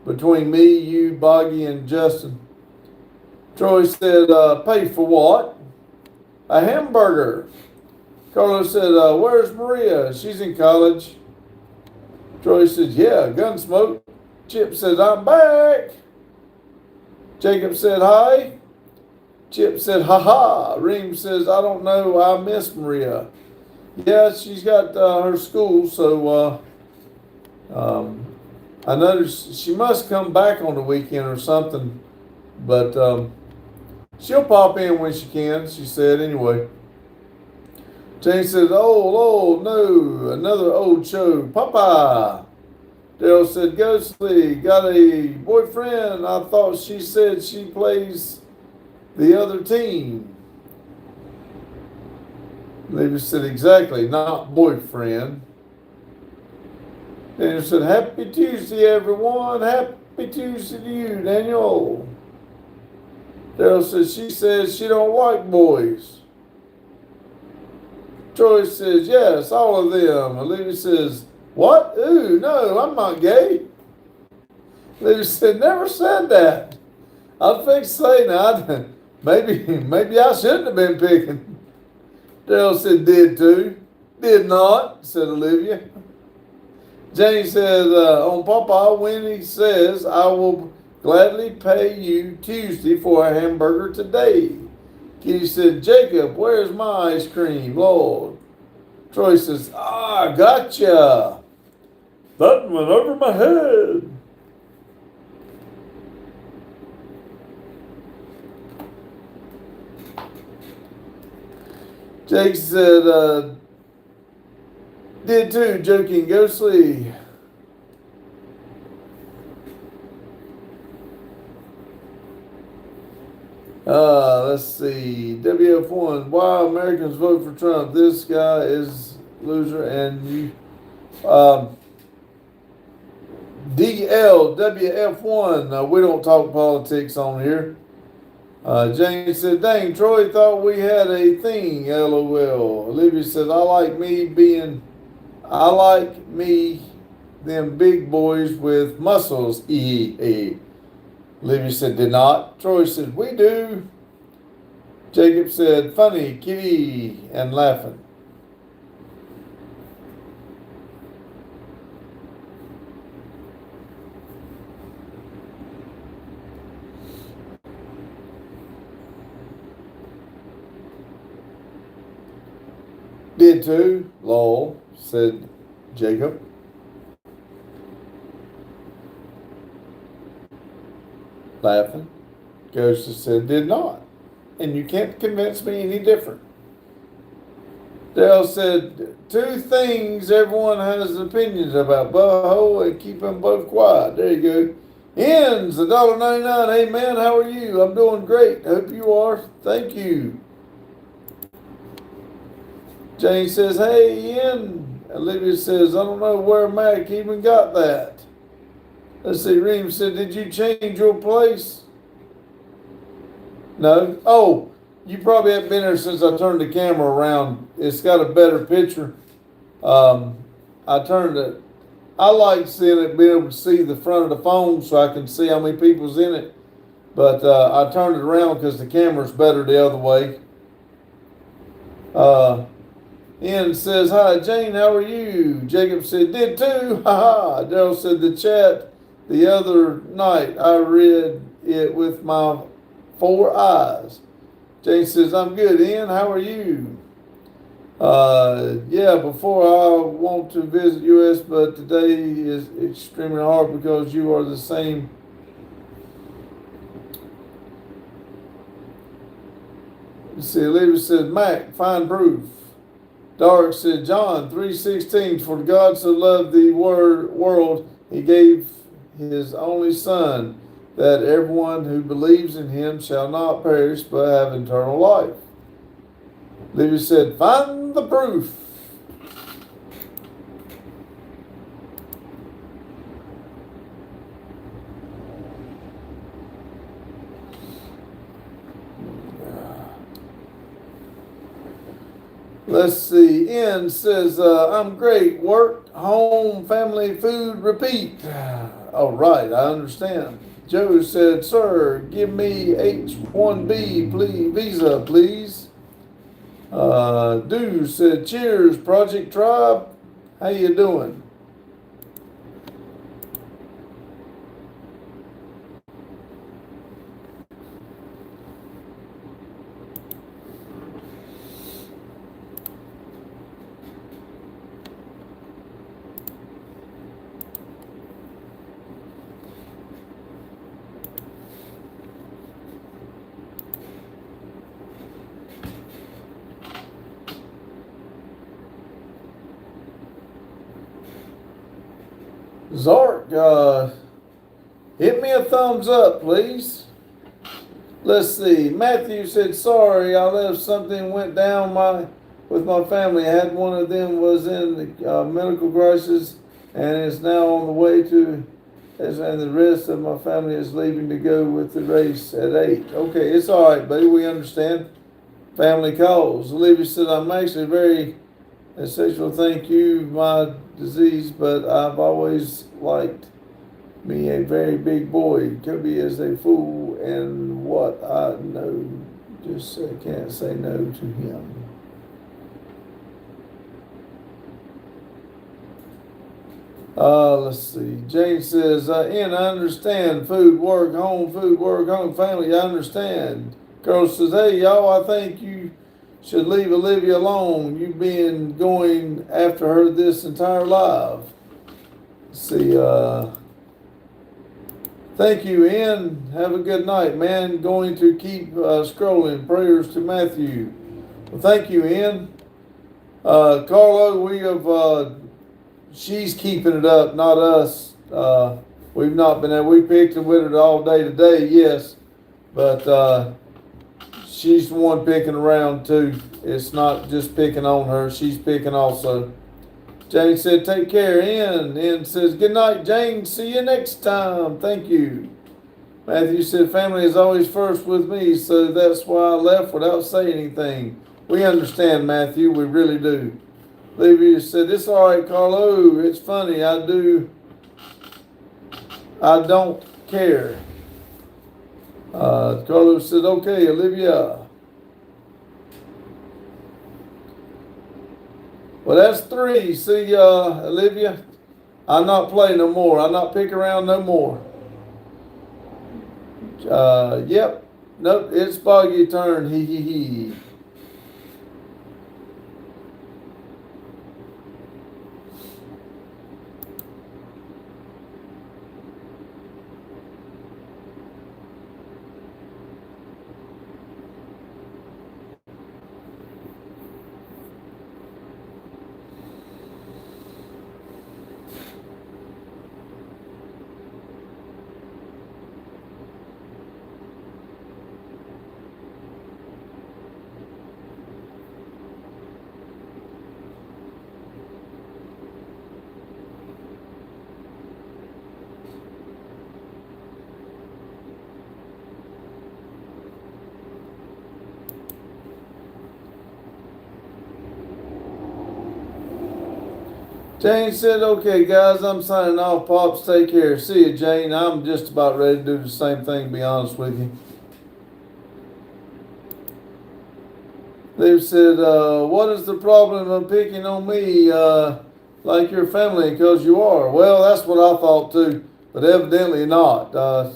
Speaker 1: between me, you, Boggy, and Justin. Troy said, pay for what? A hamburger. Carlos said, where's Maria? She's in college. Troy says, yeah, Gunsmoke. Chip says, I'm back. Jacob said, hi. Chip said, ha ha. Reem says, I don't know. I miss Maria. Yeah, she's got her school, so I noticed she must come back on the weekend or something. But she'll pop in when she can, she said anyway. Jane said, oh, no, another old show. Papa. Daryl said, Ghostly, got a boyfriend. I thought she said she plays the other team. Olivia said, exactly, not boyfriend. Daniel said, happy Tuesday, everyone. Happy Tuesday to you, Daniel. Daryl says, she says she don't like boys. Troy says, yes, all of them. Olivia says, what? Ooh, no, I'm not gay. Olivia said, never said that. I'd fix to say now, maybe I shouldn't have been picking. Daryl said, did too. Did not, said Olivia. Jane said, on Papa, when he says, I will gladly pay you Tuesday for a hamburger today. Kitty said, Jacob, where's my ice cream, Lord? Troy says, gotcha. That went over my head. Jake said, did too, joking, go sleep. Let's see. WF1, why Americans vote for Trump? This guy is loser, and you. DLWF1, we don't talk politics on here. Jane said, dang, Troy thought we had a thing, LOL. Olivia said, I like me them big boys with muscles, Olivia said, did not. Troy said, we do. Jacob said, funny, kitty, and laughing. Did too, lol, said Jacob. Laughing. Ghost said, did not. And you can't convince me any different. Dale said, two things everyone has opinions about, butthole, and keep them both quiet. There you go. Ends, $1.99. Hey man, how are you? I'm doing great. Hope you are. Thank you. Jane says, hey, Ian. Olivia says, I don't know where Mac even got that. Let's see, Reem said, did you change your place? No. Oh, you probably haven't been there since I turned the camera around. It's got a better picture. I turned it. I like seeing it, being able to see the front of the phone so I can see how many people's in it. But I turned it around because the camera's better the other way. Ian says, hi, Jane, how are you? Jacob said, did too. Ha ha. Daryl said, the chat the other night, I read it with my 4 eyes. Jane says, I'm good. Ian, how are you? Yeah, before I want to visit U.S., but today is extremely hard because you are the same. Let's see, Olivia said, Mac, find proof. Dark said, John 3:16, for God so loved the world, he gave his only son, that everyone who believes in him shall not perish but have eternal life. Olivia said, find the proof. Let's see. Ian says, I'm great. Work, home, family, food, repeat. All right, I understand. Joe said, sir, give me H-1B visa, please. Do said, cheers, Project Tribe. How you doing? Zark, hit me a thumbs up, please. Let's see. Matthew said, sorry, I left something went down with my family. I had one of them was in the medical crisis and is now on the way to And the rest of my family is leaving to go with the race at 8. Okay, it's all right, buddy. We understand. Family calls. Olivia said, I'm actually very sexual. Thank you, my disease, but I've always liked me a very big boy. Kobe is a fool, and what I know, just can't say no to him. Let's see. Jane says, I understand food, work, home, family. I understand. Girl says, hey, y'all, I think you should leave Olivia alone. You've been going after her this entire life. Let's see, thank you, Ian. Have a good night, man. Going to keep scrolling. Prayers to Matthew. Well, thank you, Ian. Carlo, we have, she's keeping it up, not us. We've not been there. We picked it with her all day today, yes. But she's the one picking around too. It's not just picking on her. She's picking also. Jane said, take care, Ian. Ian says, good night, Jane. See you next time. Thank you. Matthew said, family is always first with me, so that's why I left without saying anything. We understand, Matthew. We really do. Olivia said, it's all right, Carlo. It's funny. I don't care. Carlo said, okay, Olivia. Well, that's 3. See, Olivia, I'll not play no more. I'll not pick around no more. Yep. Nope, it's Boggy turn. He. Jane said, okay, guys, I'm signing off. Pops, take care. See you, Jane. I'm just about ready to do the same thing, to be honest with you. They said, what is the problem of picking on me like your family? Because you are. Well, that's what I thought too, but evidently not. I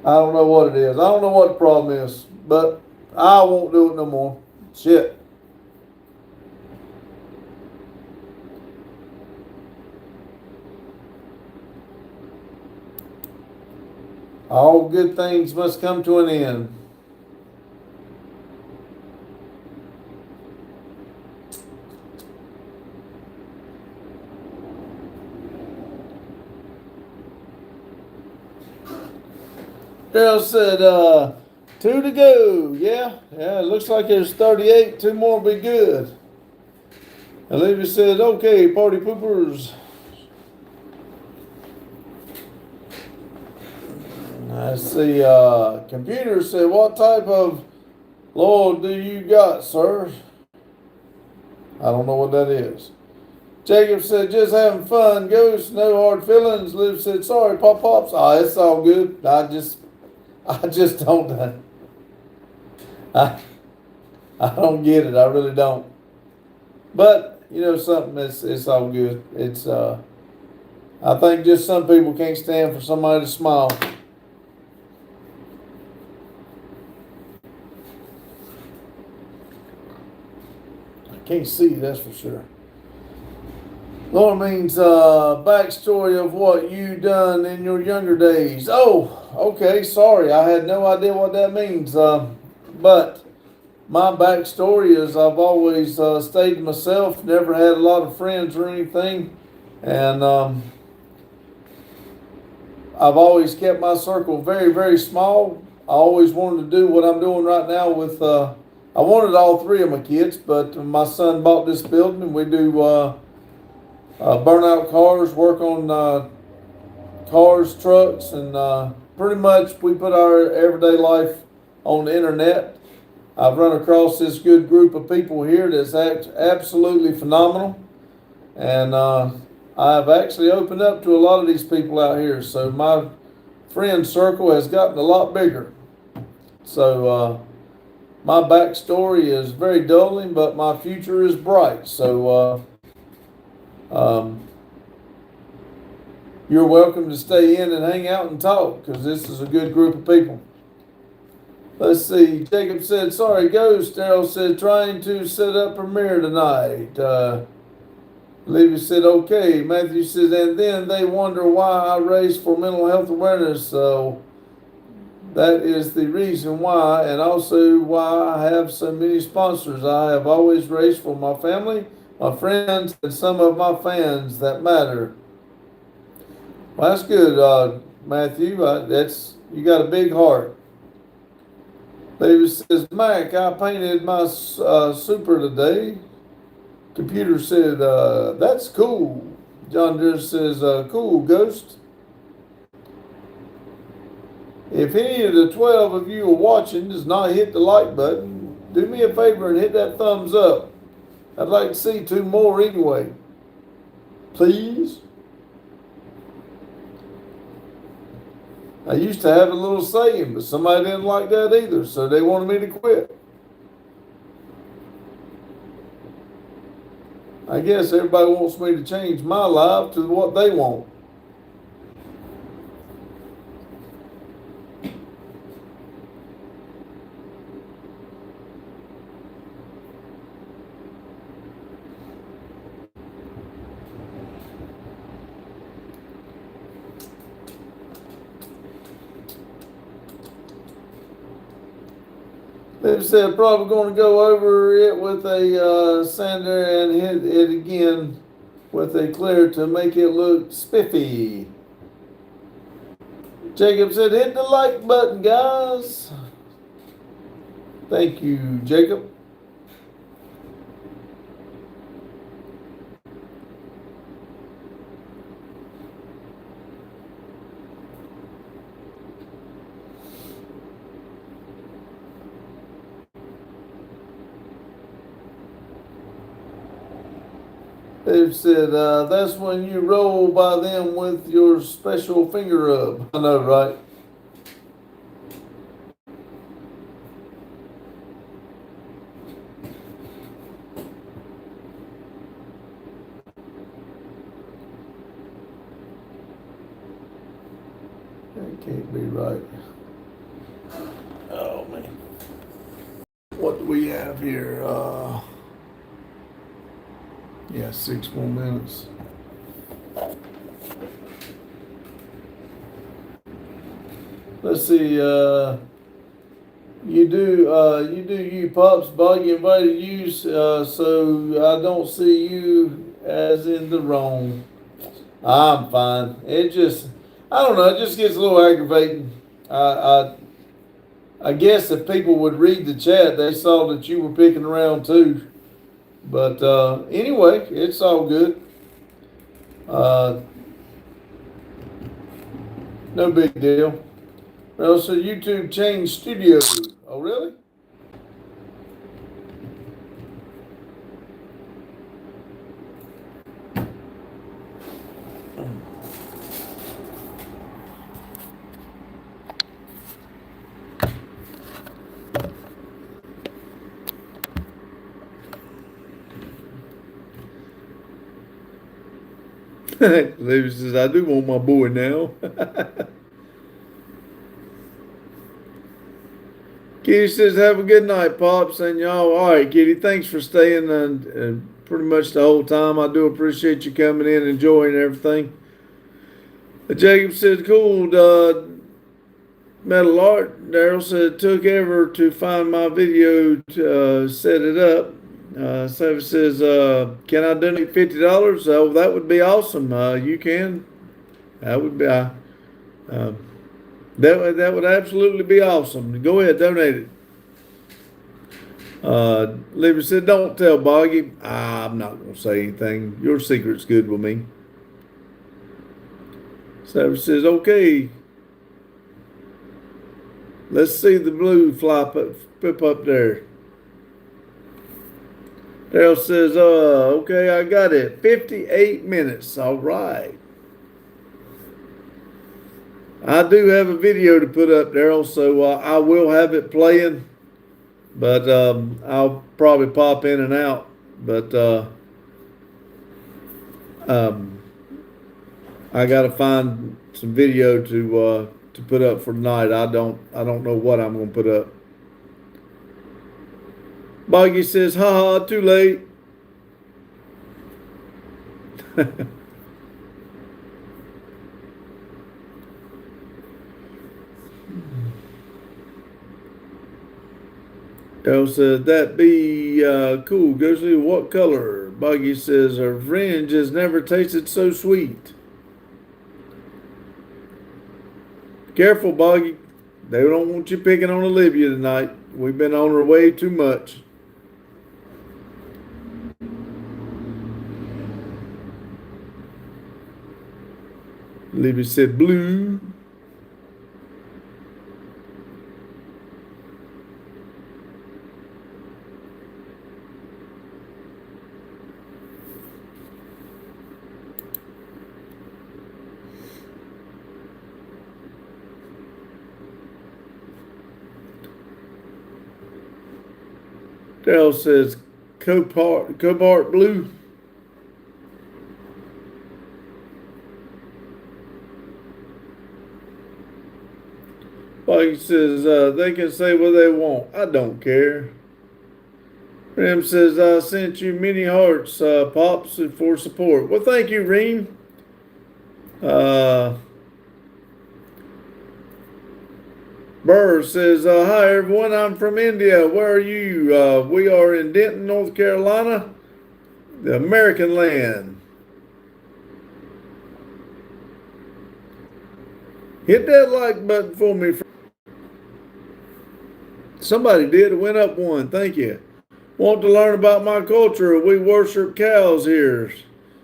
Speaker 1: don't know what it is. I don't know what the problem is, but I won't do it no more. Shit. All good things must come to an end. Girl said, 2 to go. Yeah, it looks like there's 38. 2 more will be good. Olivia said, okay, party poopers. I see, computer said, what type of Lord do you got, sir? I don't know what that is. Jacob said, just having fun, Ghost, no hard feelings. Liv said, sorry, Pops. It's all good. I just don't, I don't get it. I really don't. But, you know something, it's all good. It's, I think just some people can't stand for somebody to smile. Can't see, that's for sure. Lord means backstory of what you done in your younger days. Oh, okay, sorry. I had no idea what that means. But my backstory is I've always stayed to myself, never had a lot of friends or anything. And I've always kept my circle very, very small. I always wanted to do what I'm doing right now with I wanted all 3 of my kids, but my son bought this building and we do burn out cars, work on cars, trucks, and pretty much we put our everyday life on the internet. I've run across this good group of people here that's absolutely phenomenal, and I've actually opened up to a lot of these people out here. So my friend circle has gotten a lot bigger. So my backstory is very dulling, but my future is bright. So you're welcome to stay in and hang out and talk, because this is a good group of people. Let's see. Jacob said, sorry, Ghost. Daryl said, trying to set up Premiere tonight. Levy said, okay. Matthew says, and then they wonder why I race for mental health awareness. So that is the reason why, and also why I have so many sponsors. I have always raced for my family, my friends, and some of my fans that matter. Well, that's good, Matthew. You got a big heart. David says, Mac, I painted my Super today. Computer said, that's cool. John Deere says, cool, Ghost. If any of the 12 of you are watching does not hit the like button, do me a favor and hit that thumbs up. I'd like to see 2 more anyway. Please. I used to have a little saying, but somebody didn't like that either, so they wanted me to quit. I guess everybody wants me to change my life to what they want. They said probably going to go over it with a sander and hit it again with a clear to make it look spiffy. Jacob said, hit the like button, guys. Thank you, Jacob. They've said, that's when you roll by them with your special finger rub. I know, right? That can't be right. Oh, man. What do we have here? Yeah, 6 more minutes. Let's see. You Pops. Bug invited you, so I don't see you as in the wrong. I'm fine. I don't know. It just gets a little aggravating. I guess if people would read the chat, they saw that you were picking around too. But anyway, it's all good. No big deal. Well, so YouTube changed studio. Oh, really? Lady says, I do want my boy now. Kitty says, have a good night, Pops, and y'all. All right, Kitty, thanks for staying pretty much the whole time. I do appreciate you coming in, enjoying everything. Jacob said, cool, metal art. Daryl said, took ever to find my video to set it up. So it says, can I donate $50? Oh, that would be awesome. You can. That would be, that would absolutely be awesome. Go ahead, donate it. Libby said, don't tell Boggy. I'm not going to say anything. Your secret's good with me. Savage says, okay. Let's see the blue fly up there. Daryl says, okay, I got it. 58 minutes. All right. I do have a video to put up, Daryl, so I will have it playing, but I'll probably pop in and out. But I got to find some video to put up for tonight. I don't know what I'm going to put up. Boggy says, haha, too late. Daryl says, that be cool. Ghostly, what color? Boggy says, her fringe has never tasted so sweet. Careful, Boggy. They don't want you picking on Olivia tonight. We've been on her way too much. Olivia said, blue. Daryl says, Cobalt blue. Boggy says, they can say what they want. I don't care. Reem says, I sent you many hearts, Pops, for support. Well, thank you, Reem. Burr says, hi, everyone. I'm from India. Where are you? We are in Denton, North Carolina, the American land. Hit that like button for me. Somebody did. It went up one. Thank you. Want to learn about my culture? We worship cows here.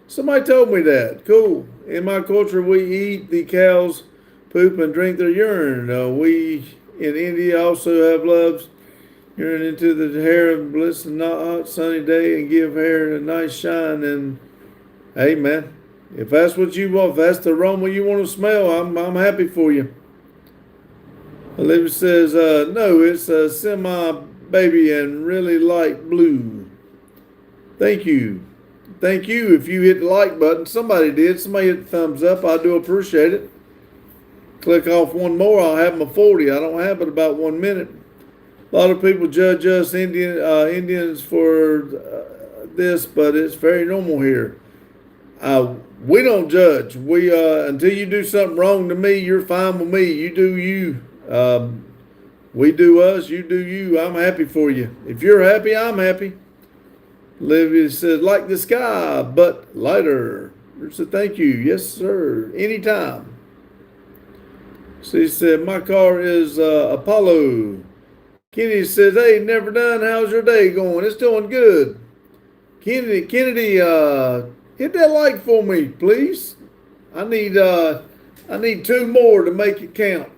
Speaker 1: Somebody told me that. Cool. In my culture, we eat the cows' poop and drink their urine. We in India also have loves urine into the hair and bliss and not hot sunny day and give hair a nice shine. And hey, man, if that's what you want, if that's the aroma you want to smell, I'm happy for you. Olivia says, no, it's a semi-baby and really light blue. Thank you. Thank you if you hit the like button. Somebody did. Somebody hit the thumbs up. I do appreciate it. Click off one more. I'll have my 40. I don't have it about 1 minute. A lot of people judge us Indians for this, but it's very normal here. We don't judge. We until you do something wrong to me, you're fine with me. You do you. We do us. You do you. I'm happy for you. If you're happy, I'm happy. Olivia says, like the sky, but lighter. Bruce said, thank you. Yes, sir. Anytime. She said, my car is Apollo. Kennedy says, hey, never done. How's your day going? It's doing good. Kennedy, hit that like for me, please. I need 2 more to make it count.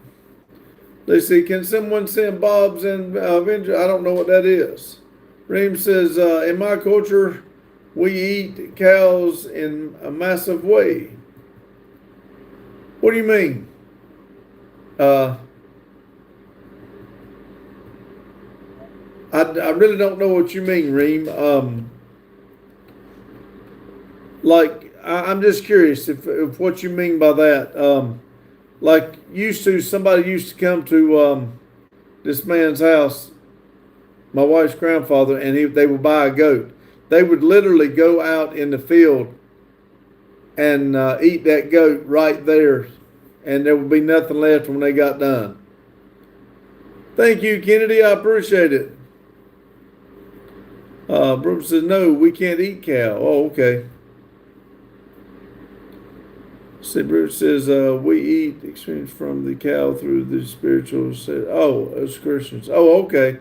Speaker 1: Let's see, can someone send Bob's and Avenger? I don't know what that is. Reem says, in my culture, we eat cows in a massive way. What do you mean? I really don't know what you mean, Reem. I'm just curious if what you mean by that. Somebody used to come to this man's house, my wife's grandfather, and they would buy a goat. They would literally go out in the field and eat that goat right there, and there would be nothing left when they got done. Thank you, Kennedy. I appreciate it. Bruce says, no, we can't eat cow. Oh, okay. See, Bruce says, we eat experience from the cow through the spiritual. As Christians. Oh, okay.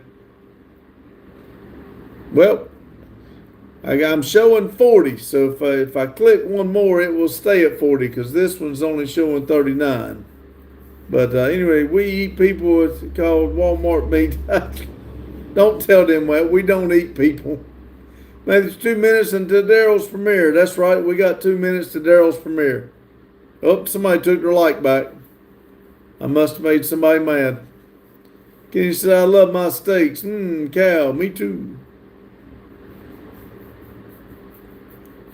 Speaker 1: Well, I'm showing 40, so if I click one more, it will stay at 40 because this one's only showing 39. But anyway, we eat people. It's called Walmart meat. Don't tell them that. We don't eat people. Man, it's 2 minutes until Daryl's premiere. That's right. We got 2 minutes to Daryl's premiere. Oh, somebody took their like back. I must have made somebody mad. Kenny said, I love my steaks. Cow, me too.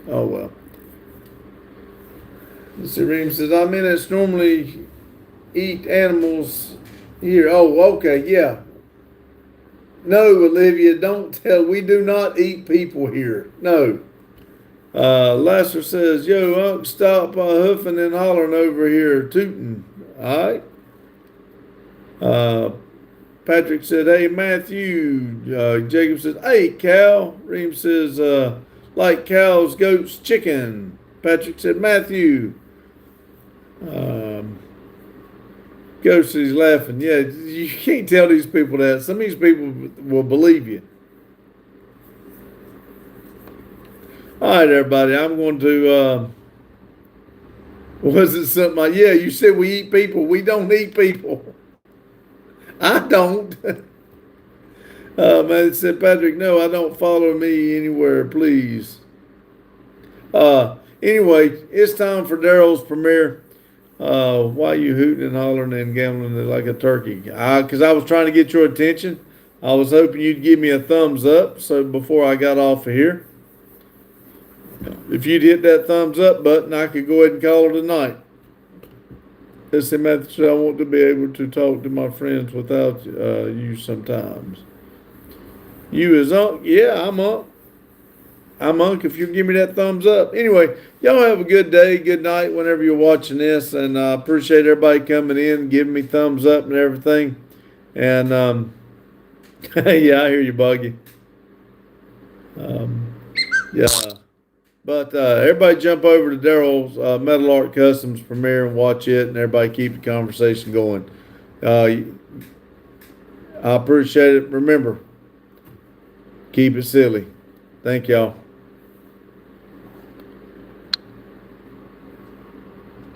Speaker 1: Oh, well. Mr. Ream says, I'm in it. Normally eat animals here. Oh, okay, yeah. No, Olivia, don't tell. We do not eat people here. No. Lasser says, yo, Unc, stop hoofing and hollering over here, tooting. All right. Patrick said, hey, Matthew. Jacob says, hey, Cal. Reem says, like cows, goats, chicken. Patrick said, Matthew. Ghost is laughing. Yeah, you can't tell these people that. Some of these people will believe you. All right, everybody. I'm going to, was it something like, yeah, you said we eat people. We don't eat people. I don't. Man, it said, Patrick, no, I don't follow me anywhere, please. Anyway, it's time for Daryl's premiere. Why you hooting and hollering and gambling like a turkey? Because I was trying to get your attention. I was hoping you'd give me a thumbs up. So before I got off of here, if you'd hit that thumbs up button, I could go ahead and call it a night. This is Matthew. I want to be able to talk to my friends without you sometimes. You is Unc? Yeah, I'm Unc. I'm Unc if you give me that thumbs up. Anyway, y'all have a good day, good night whenever you're watching this. And I appreciate everybody coming in, giving me thumbs up and everything. And yeah, I hear you, Buggy. Yeah. But everybody jump over to Daryl's Metal Art Customs premiere and watch it, and everybody keep the conversation going. I appreciate it. Remember, keep it silly. Thank y'all.